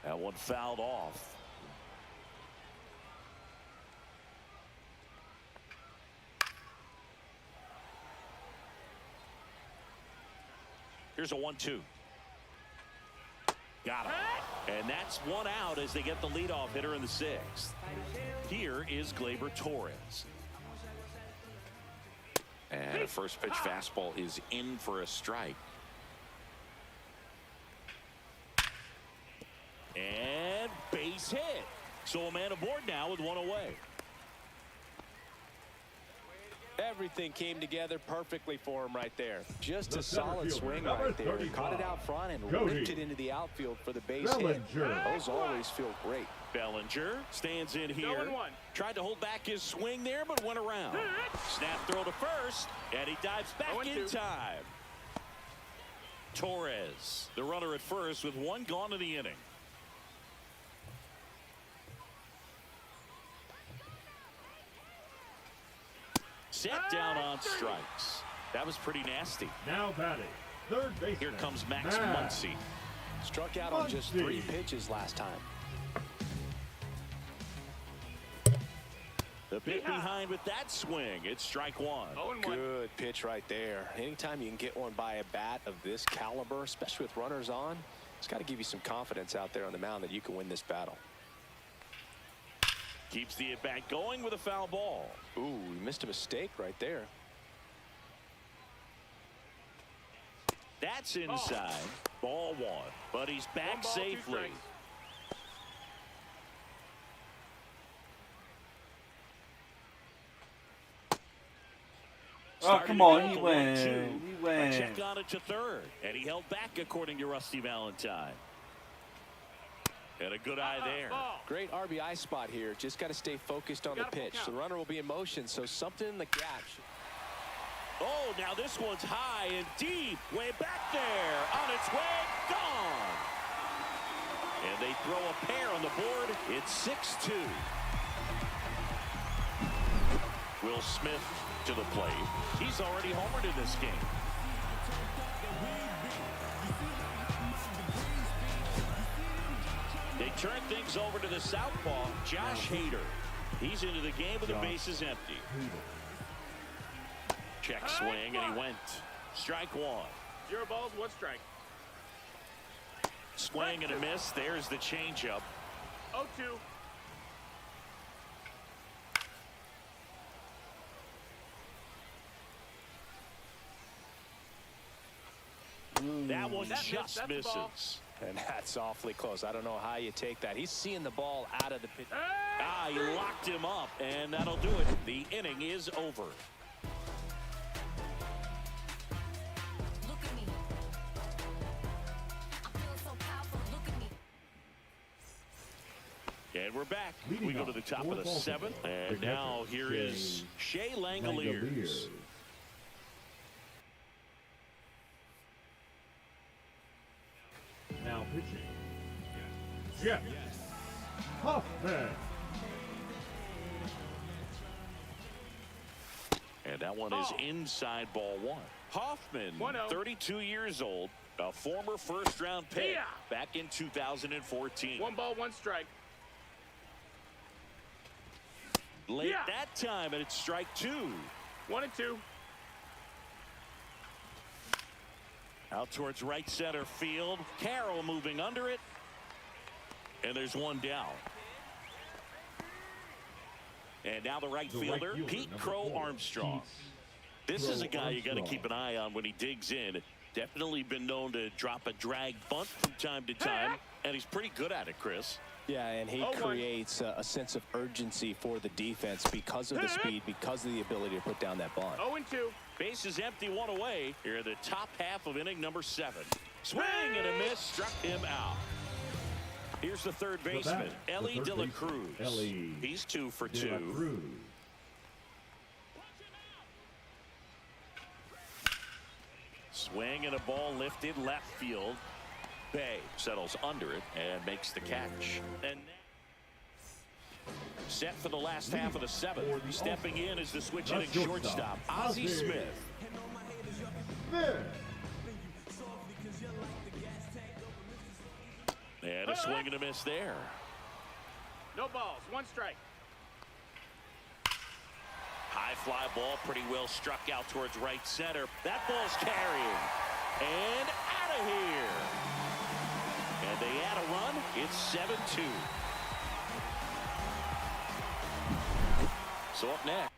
That one fouled off. Here's a 1-2. Got him. And that's 1 out as they get the leadoff hitter in the 6th. Here is Gleyber Torres. And a first pitch fastball is in for a strike. And base hit. So a man aboard now with 1 away. Everything came together perfectly for him right there. Just The a center solid fielder, swing number right there. 35, Caught it out front and Cody ripped it into the outfield for the base hit. Bellinger. Those always feel great. Bellinger stands in here. 0-1. Tried to hold back his swing there, but went around. Snap throw to first, and he dives back in 0-2. time. Torres, the runner at first, with 1 gone in the inning. Set down on strikes. That was pretty nasty. Now batting, third baseman. Here comes Max Muncy. Struck out on just Muncy. 3 pitches last time. The bit behind with that swing. It's strike 1. 0-1. Good pitch right there. Anytime you can get one by a bat of this caliber, especially with runners on, it's got to give you some confidence out there on the mound that you can win this battle. Keeps the at-bat going with a foul ball. Ooh, we missed a mistake right there. That's inside. Ball 1. But he's back 1 ball, 2 safely. strikes. Oh, Started come it on, out he to went. 1-2. He A went. check on it to third. And he held back, according to Rusty Valentine. And a good eye there. Ball. Great RBI spot here. Just got to stay focused on the Got a full pitch. count. The runner will be in motion, so something in the gap. Oh, now this one's high and deep. Way back there. On its way. Gone. And they throw a pair on the board. It's 6-2. Will Smith to the plate. He's already homered in this game. They turn things over to the southpaw, Josh Hader. He's into the game with the bases empty. Check swing, and he went. Strike 1. 0 balls, 1 strike. Swing and a miss. There's the changeup. 0-2. That one That missed. just That's the ball. misses. And that's awfully close. I don't know how you take that. He's seeing the ball out of the pitch. Ah, he locked him up, and that'll do it. The inning is over. Look at me. I feel so powerful. Look at me. And we're back. Leading We go to off, the top of fourth the alternate, seventh. the And now catcher, here is Shea Langoliers. Langoliers. Now pitching. Jeff Hoffman. And that one is inside ball one. Hoffman, 1-0. 32 years old, a former first-round pick Yeah. back in 2014. 1 ball, 1 strike. Late Yeah. that time, and it's strike two. 1-2. Out towards right center field. Carroll moving under it. And there's one down. And now the right The right fielder, fielder, Pete number Crow 4, Armstrong. Pete This is a Crow guy you got to Armstrong. keep an eye on when he digs in. Definitely been known to drop a drag bunt from time to time. And he's pretty good at it, Chris. Yeah, and he 0-1. creates a sense of urgency for the defense because of the speed, because of the ability to put down that bunt. 0-2. Base is empty, one away. Here in the top half of inning number 7. Swing and a miss, struck him out. Here's the third baseman, batter, the Ellie third De La baseman, Cruz. Ellie He's 2 for De La 2. Cruz. Swing and a ball lifted left field. Bay settles under it and makes the catch. And set for the last half of the 7th. Stepping in is the switch hitting The shortstop, shortstop, Ozzie Ozzie Smith. And a swing and a miss there. No balls, 1 strike. High fly ball, pretty well struck out towards right center. That ball's carrying. And out of here. And they add a run. It's 7-2. So up next.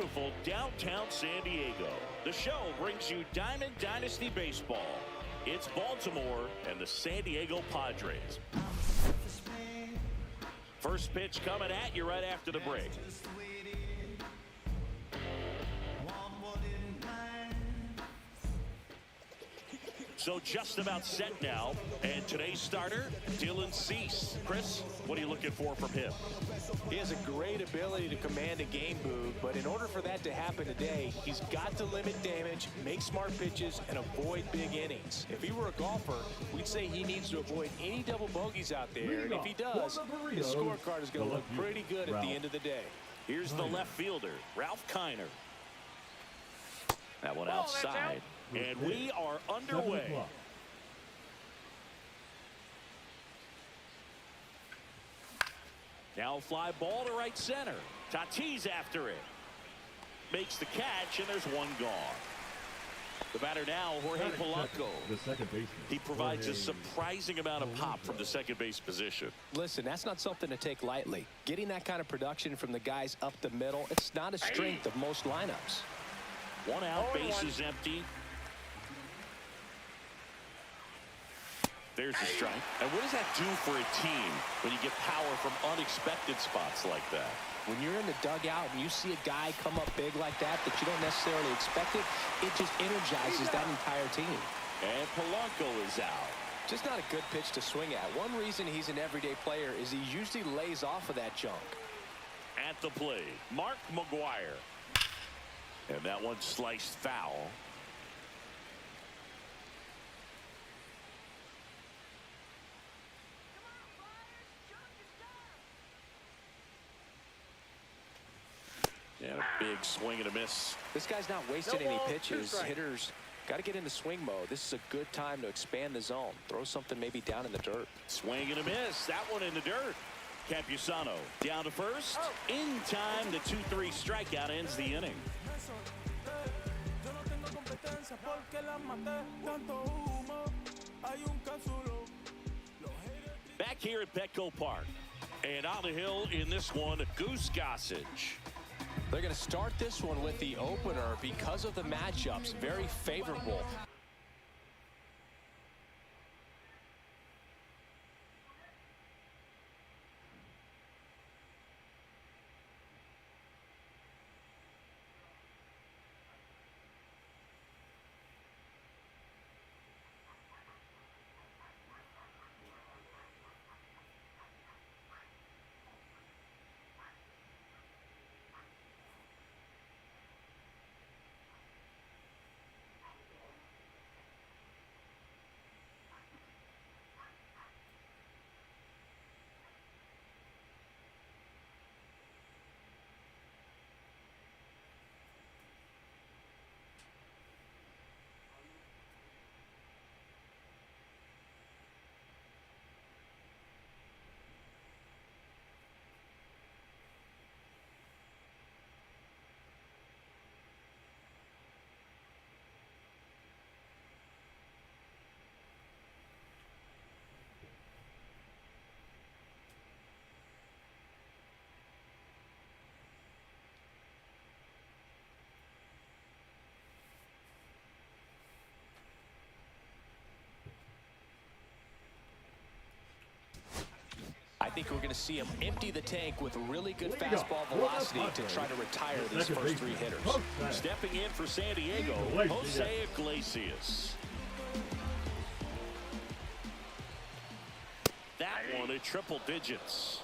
beautiful downtown San Diego. The show brings you Diamond Dynasty Baseball. It's Baltimore and the San Diego Padres. First pitch coming at you right after the break. So just about set now, and today's starter, Dylan Cease. Chris, what are you looking for from him? He has a great ability to command a game, Boog, but in order for that to happen today, he's got to limit damage, make smart pitches, and avoid big innings. If he were a golfer, we'd say he needs to avoid any double bogeys out there, and if he does, his scorecard is going to look pretty good at the end of the day. Here's the left fielder, Ralph Kiner. That one outside, and we are underway. Now fly ball to right center. Tatis after it. Makes the catch, and there's one gone. The batter now, Jorge Polanco. The second baseman. He provides a surprising amount of pop from the second base position. Listen, that's not something to take lightly. Getting that kind of production from the guys up the middle, it's not a strength of most lineups. One out, bases empty. There's the strike. And what does that do for a team when you get power from unexpected spots like that? When you're in the dugout and you see a guy come up big like that you don't necessarily expect it, it just energizes that entire team. And Polanco is out. Just not a good pitch to swing at. One reason he's an everyday player is he usually lays off of that junk. At the plate, Mark McGwire. And that one sliced foul. And a big swing and a miss. This guy's not wasting No any ball, pitches. 2 strikes. Hitters got to get into swing mode. This is a good time to expand the zone. Throw something maybe down in the dirt. Swing and a miss. That one in the dirt. Campusano down to first. In time, the 2-3 strikeout ends the inning. Back here at Petco Park. And on the hill in this one, Goose Gossage. They're going to start this one with the opener because of the matchups. Very favorable. I think we're going to see him empty the tank with really good fastball velocity to try to retire these first 3 hitters. Stepping in for San Diego, Jose Iglesias. That one at triple digits.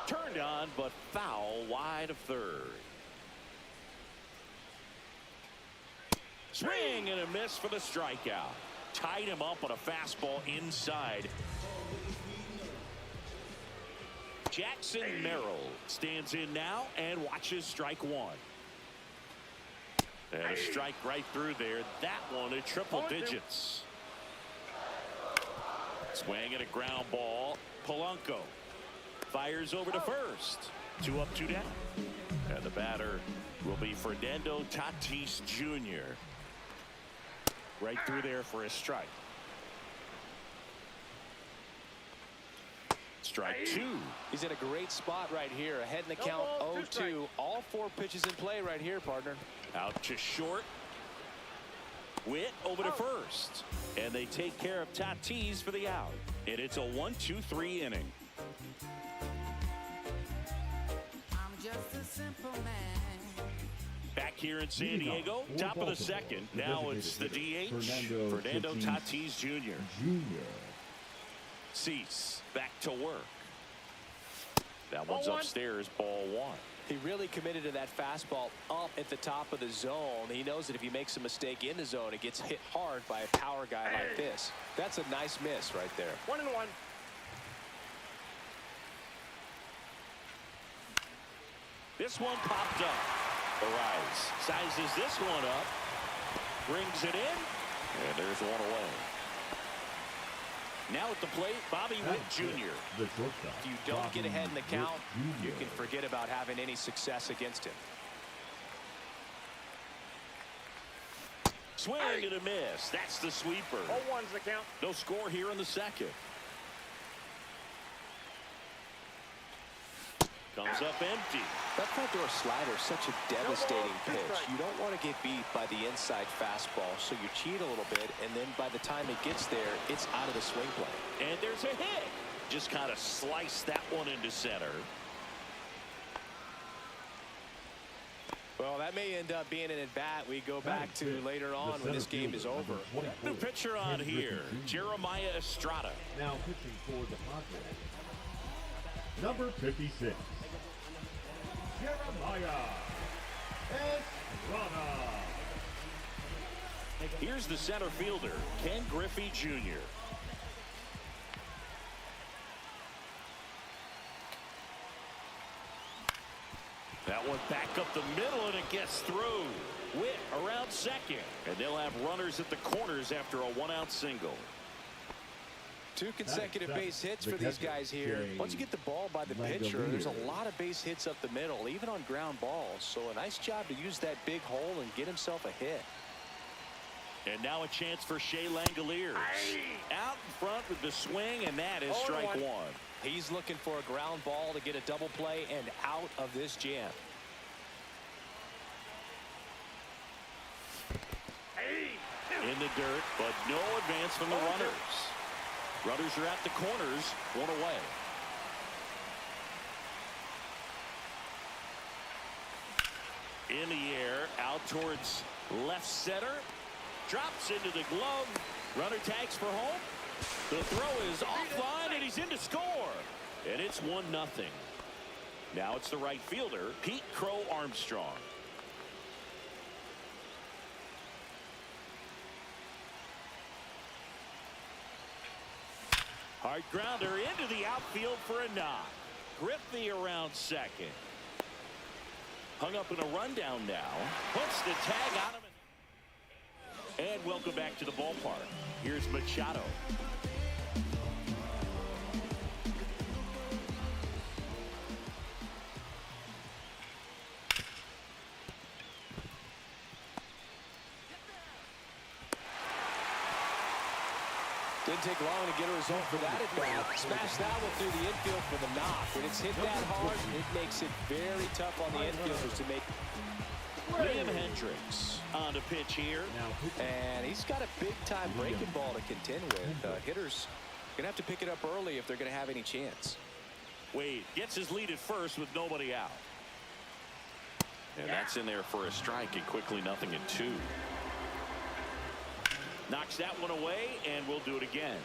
Turned on, but foul wide of third. Swing and a miss for the strikeout. Tied him up on a fastball inside. Jackson Merrill stands in now and watches strike one. And a strike right through there. That one at triple digits. Swing and a ground ball. Polanco fires over to first. 2 up, 2 down. And the batter will be Fernando Tatis Jr. Right through there for a strike. Strike two. He's in a great spot right here. Ahead in the No count, balls, 2 0-2. strikes. All 4 pitches in play right here, partner. Out to short. Witt over to first. And they take care of Tatis for the out. And it's a 1-2-3 inning. I'm just a simple man. Back here in San Leading off Diego, for top of the Baltimore, second. the Now designated it's the hitter, DH, Fernando Tatis Tatis Jr. Jr. Cease back to work. That Ball one's one. upstairs, ball one. He really committed to that fastball up at the top of the zone. He knows that if he makes a mistake in the zone, it gets hit hard by a power guy like this. That's a nice miss right there. 1-1. This one popped up. Arise sizes this one up, brings it in, and there's one away. Now at the plate, Bobby Witt Jr. The shortstop. If you don't get ahead in the Bobby count, Witt you Jr. can forget about having any success against him. Swing and a miss. That's the sweeper. 0-1's the count. No score here in the second. Comes up empty. That front door slider is such a devastating two pitch. strikes. You don't want to get beat by the inside fastball, so you cheat a little bit, and then by the time it gets there, it's out of the swing plane. And there's a hit. Just kind of slice that one into center. Well, that may end up being an at-bat we go back to later on when this game is over. New pitcher on here, Jeremiah Estrada. Now pitching for the Padres. Number 56. Jeremiah Estrada. Here's the center fielder, Ken Griffey Jr. That one back up the middle, and it gets through. Witt around second, and they'll have runners at the corners after a one-out single. 2 consecutive That's base hits the for these catcher, guys here. Jay Once you get the ball by the pitcher, there's a Langeliers. lot of base hits up the middle, even on ground balls. So a nice job to use that big hole and get himself a hit. And now a chance for Shea Langeliers. Out in front with the swing, and that is 0-1. strike one. He's looking for a ground ball to get a double play and out of this jam. In the dirt, but no advance from the runners. Runners are at the corners, one away. In the air, out towards left center. Drops into the glove. Runner tags for home. The throw is offline, and he's in to score. And it's 1-0. Now it's the right fielder, Pete Crow Armstrong. Hard grounder into the outfield for a knock. Griffey around second. Hung up in a rundown now. Puts the tag on him. And welcome back to the ballpark. Here's Machado. Didn't take long to get a result for that at bat. Smash that one through the infield for the knock. When it's hit that hard, it makes it very tough on the infielders to make. Liam Hendricks on the pitch here. Now pitching. And he's got a big-time breaking ball to contend with. Hitters going to have to pick it up early if they're going to have any chance. Wade gets his lead at first with nobody out. And that's in there for a strike, and quickly 0-2. Knocks that one away, and we'll do it again.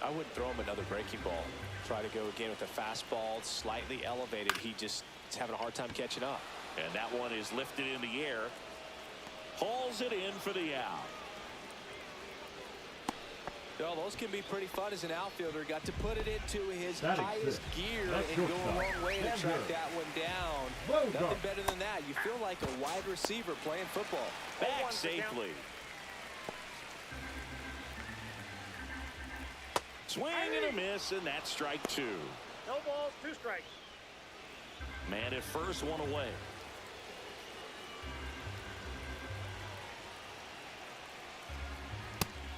I wouldn't throw him another breaking ball. Try to go again with a fastball slightly elevated. He just is having a hard time catching up. And that one is lifted in the air. Hauls it in for the out. Well, those can be pretty fun as an outfielder. Got to put it into his That highest exists. gear That's and go a shortstop. long way to That's track good. that one down. Well Nothing done. better than that. You feel like a wide receiver playing football. Back 0-1 safely. Swing and a miss, and that's strike two. No balls, 2 strikes. Man at first, one away.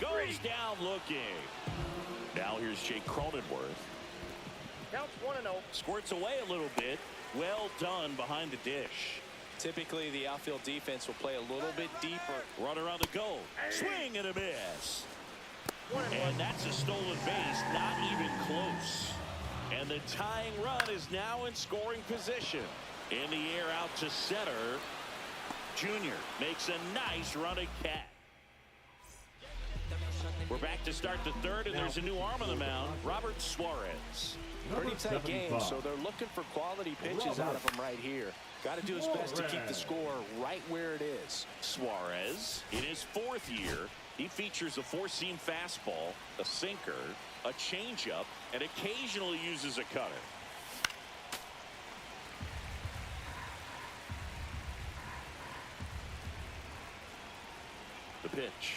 Goes down looking. Now here's Jake Cronenworth. Counts 1-0. Squirts away a little bit. Well done behind the dish. Typically, the outfield defense will play a little bit deeper. Runner on the go. Swing and a miss. 1-1. And that's a stolen base. Not even close. And the tying run is now in scoring position. In the air out to center. Junior makes a nice running catch. We're back to start the third, and there's a new arm on the mound, Robert Suarez. Pretty tight game, 75. so they're looking for quality pitches out of him right here. Got to do his best to keep the score right where it is. Suarez, in his fourth year, he features a four-seam fastball, a sinker, a changeup, and occasionally uses a cutter. The pitch.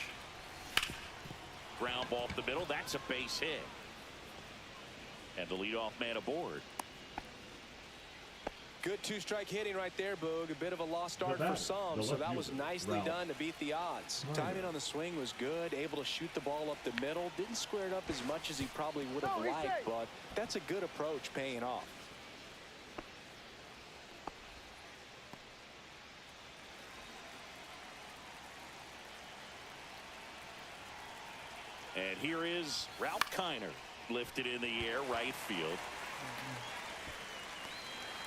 Ground ball up the middle. That's a base hit. And the leadoff man aboard. Good two-strike hitting right there, Boog. A bit of a lost start for some, so that was nicely done to beat the odds. Timing on the swing was good, able to shoot the ball up the middle. Didn't square it up as much as he probably would have liked, but that's a good approach paying off. And here is Ralph Kiner, lifted in the air, right field.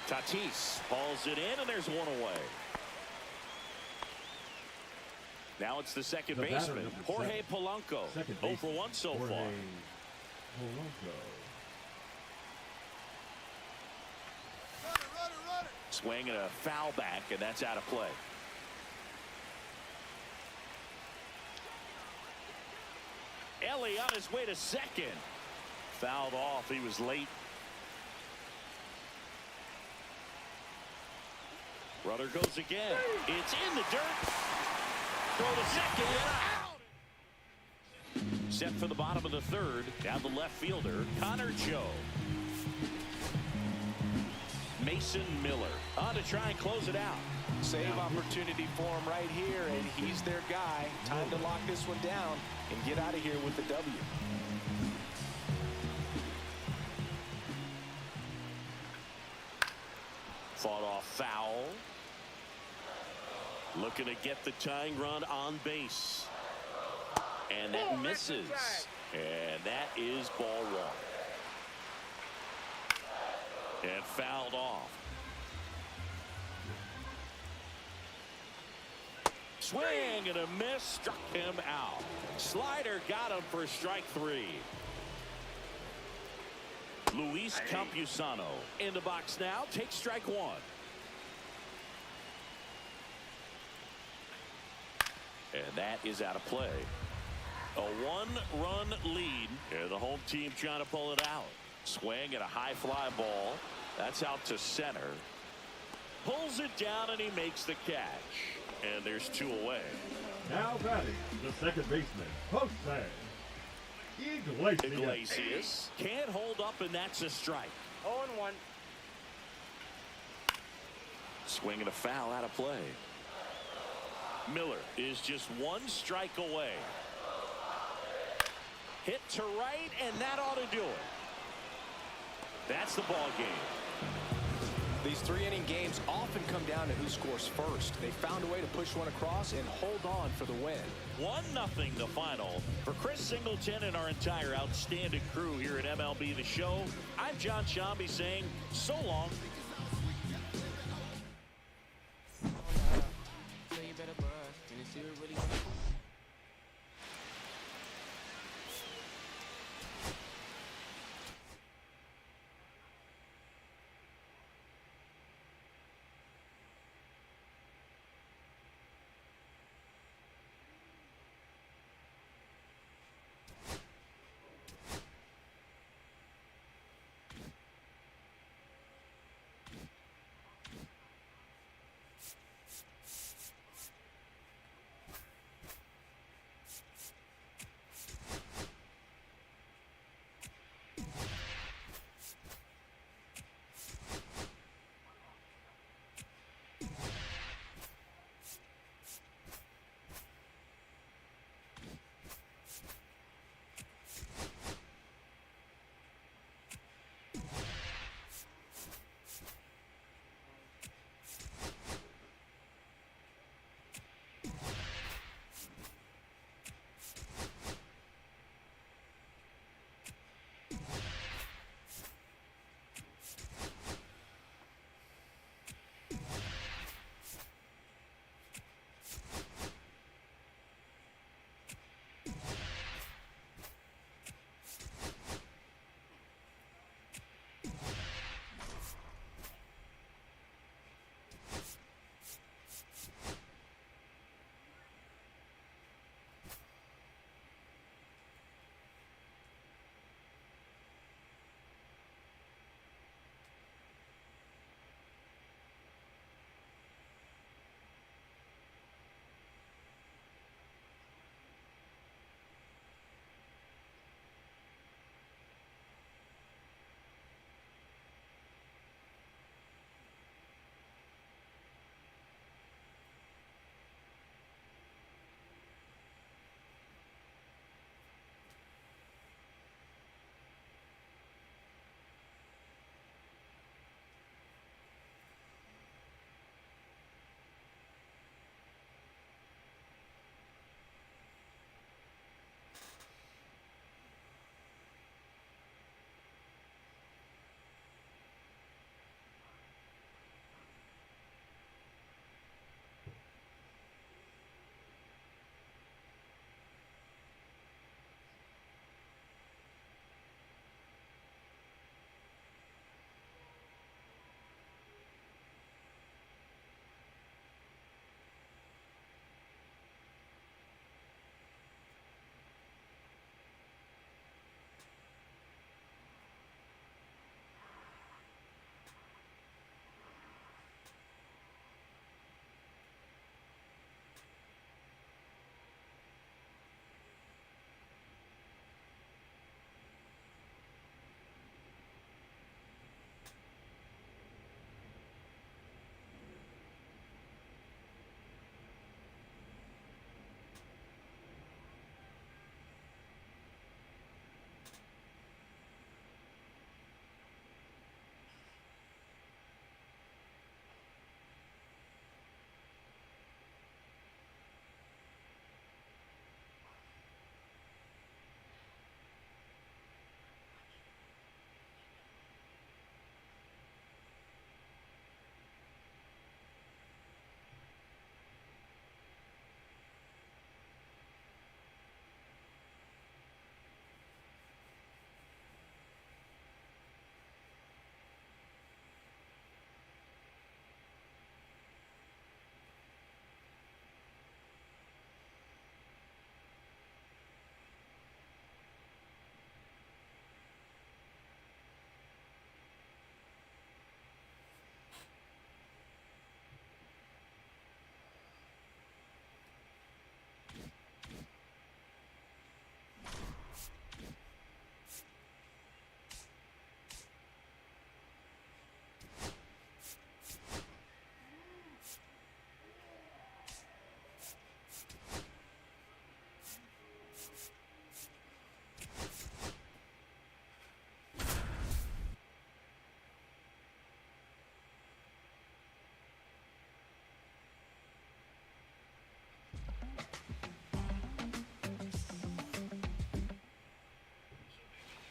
Tatis hauls it in, and there's one away. Now it's the second baseman, Jorge Polanco. 0 for 1 so far. Polanco. Swing and a foul back, and that's out of play. Ellie on his way to second. Fouled off. He was late. Runner goes again. It's in the dirt. Throw to second and out. Set for the bottom of the third. Down the left fielder, Connor Joe. Mason Miller on to try and close it out. Save opportunity for him right here, and he's their guy. Time to lock this one down and get out of here with the W. Fought off foul. Looking to get the tying run on base. And that misses. And that is ball one. And fouled off. Swing and a miss, struck him out. Slider got him for strike three. Luis Campusano in the box now, takes strike one. And that is out of play. A one-run lead, and the home team trying to pull it out. Swing and a high fly ball. That's out to center. Pulls it down, and he makes the catch. And there's two away. Now batting, the second baseman, Jose Iglesias. Iglesias can't hold up, and that's a strike. 0-1. Swing and a foul out of play. Miller is just one strike away. Hit to right, and that ought to do it. That's the ball game. These three-inning games often come down to who scores first. They found a way to push one across and hold on for the win. 1-0 the final. For Chris Singleton and our entire outstanding crew here at MLB The Show, I'm John Shambi saying so long.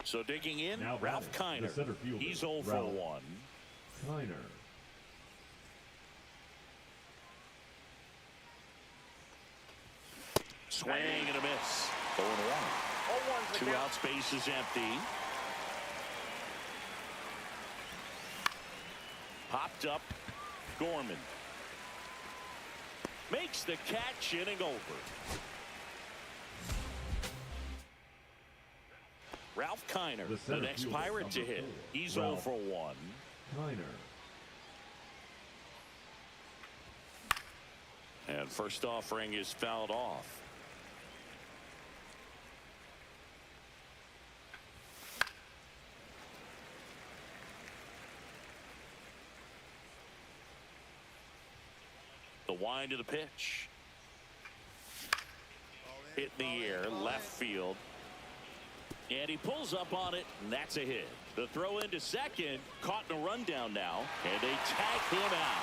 So digging in, Now Ralph batting, the Kiner. center fielder, He's 0 for Ralph 1. Kiner. Swing and a miss. 0-1. 0-1's the 2 count. outs, base is empty. Popped up. Gorman makes the catch, inning over. Ralph Kiner, The the center next fielder, Pirate to number hit. 4, He's 0 Ralph for 1. Kiner. And first offering is fouled off. The wind of the pitch. Hit in the air, left field. And he pulls up on it, and that's a hit. The throw into second, caught in a rundown now, and they tag him out.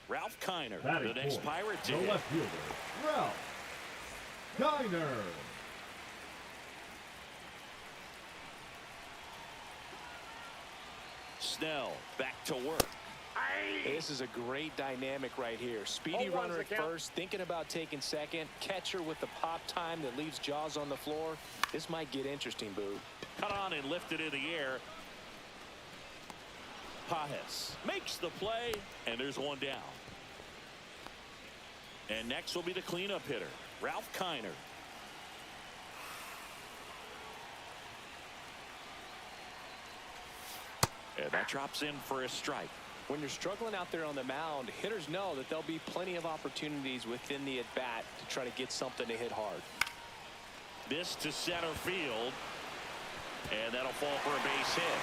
Ralph Kiner, Batting the next fourth, Pirate to the hit. left fielder, Ralph Kiner. Snell back to work. This is a great dynamic right here. Speedy 0-1's runner the at count. first, thinking about taking second. Catcher with the pop time that leaves Jaws on the floor. This might get interesting, Boo. Cut on and lifted in the air. Pajes makes the play, and there's one down. And next will be the cleanup hitter, Ralph Kiner. And that drops in for a strike. When you're struggling out there on the mound, hitters know that there'll be plenty of opportunities within the at-bat to try to get something to hit hard. This to center field, and that'll fall for a base hit.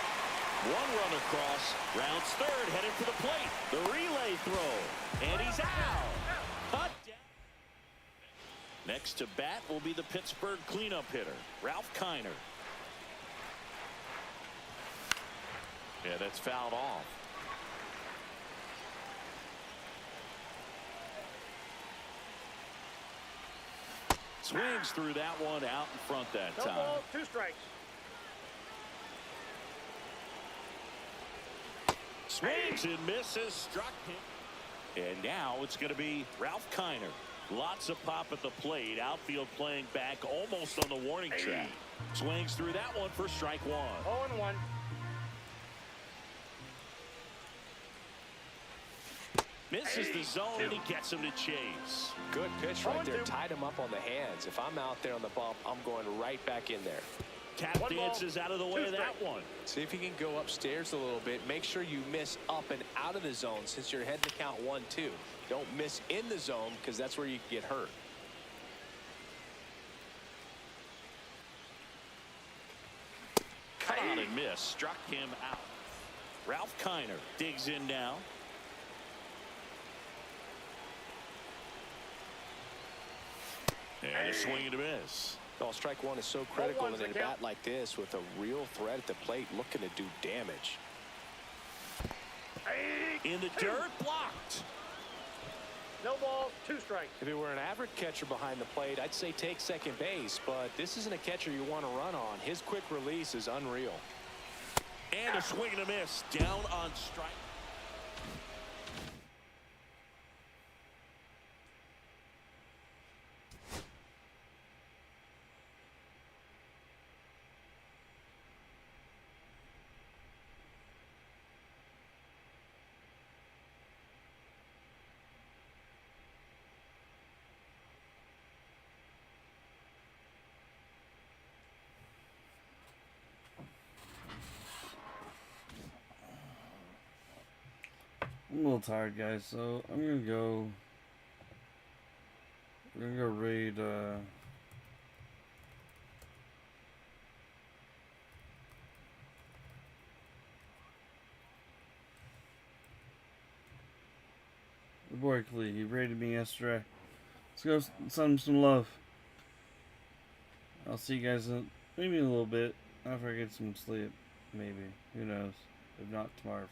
One run across, rounds third, headed for the plate. The relay throw, and he's out. Cut down. Next to bat will be the Pittsburgh cleanup hitter, Ralph Kiner. Yeah, that's fouled off. Swings through that one out in front that No time. balls, 2 strikes. Swings and misses, struck him. And now it's going to be Ralph Kiner. Lots of pop at the plate. Outfield playing back almost on the warning track. Swings through that one for strike 1. 0-1. Misses the zone and he gets him to chase. Good pitch right there. 0-2. Tied him up on the hands. If I'm out there on the bump, I'm going right back in there. Tap One ball, dances out of the way of that one. See if you can go upstairs a little bit. Make sure you miss up and out of the zone since you're heading to count 1-2. Don't miss in the zone because that's where you can get hurt. Cut on and miss. Struck him out. Ralph Kiner digs in now. And a swing and a miss. Well, strike one is so critical in a bat like this with a real threat at the plate looking to do damage. In the dirt, blocked. No balls, 2 strikes. If it were an average catcher behind the plate, I'd say take second base, but this isn't a catcher you want to run on. His quick release is unreal. And a swing and a miss. Down on strike. I'm a little tired, guys, so I'm gonna go. We're gonna go raid. The boy Klee, he raided me yesterday. Let's go send him some love. I'll see you guys in maybe a little bit after I get some sleep. Maybe. Who knows? If not, tomorrow.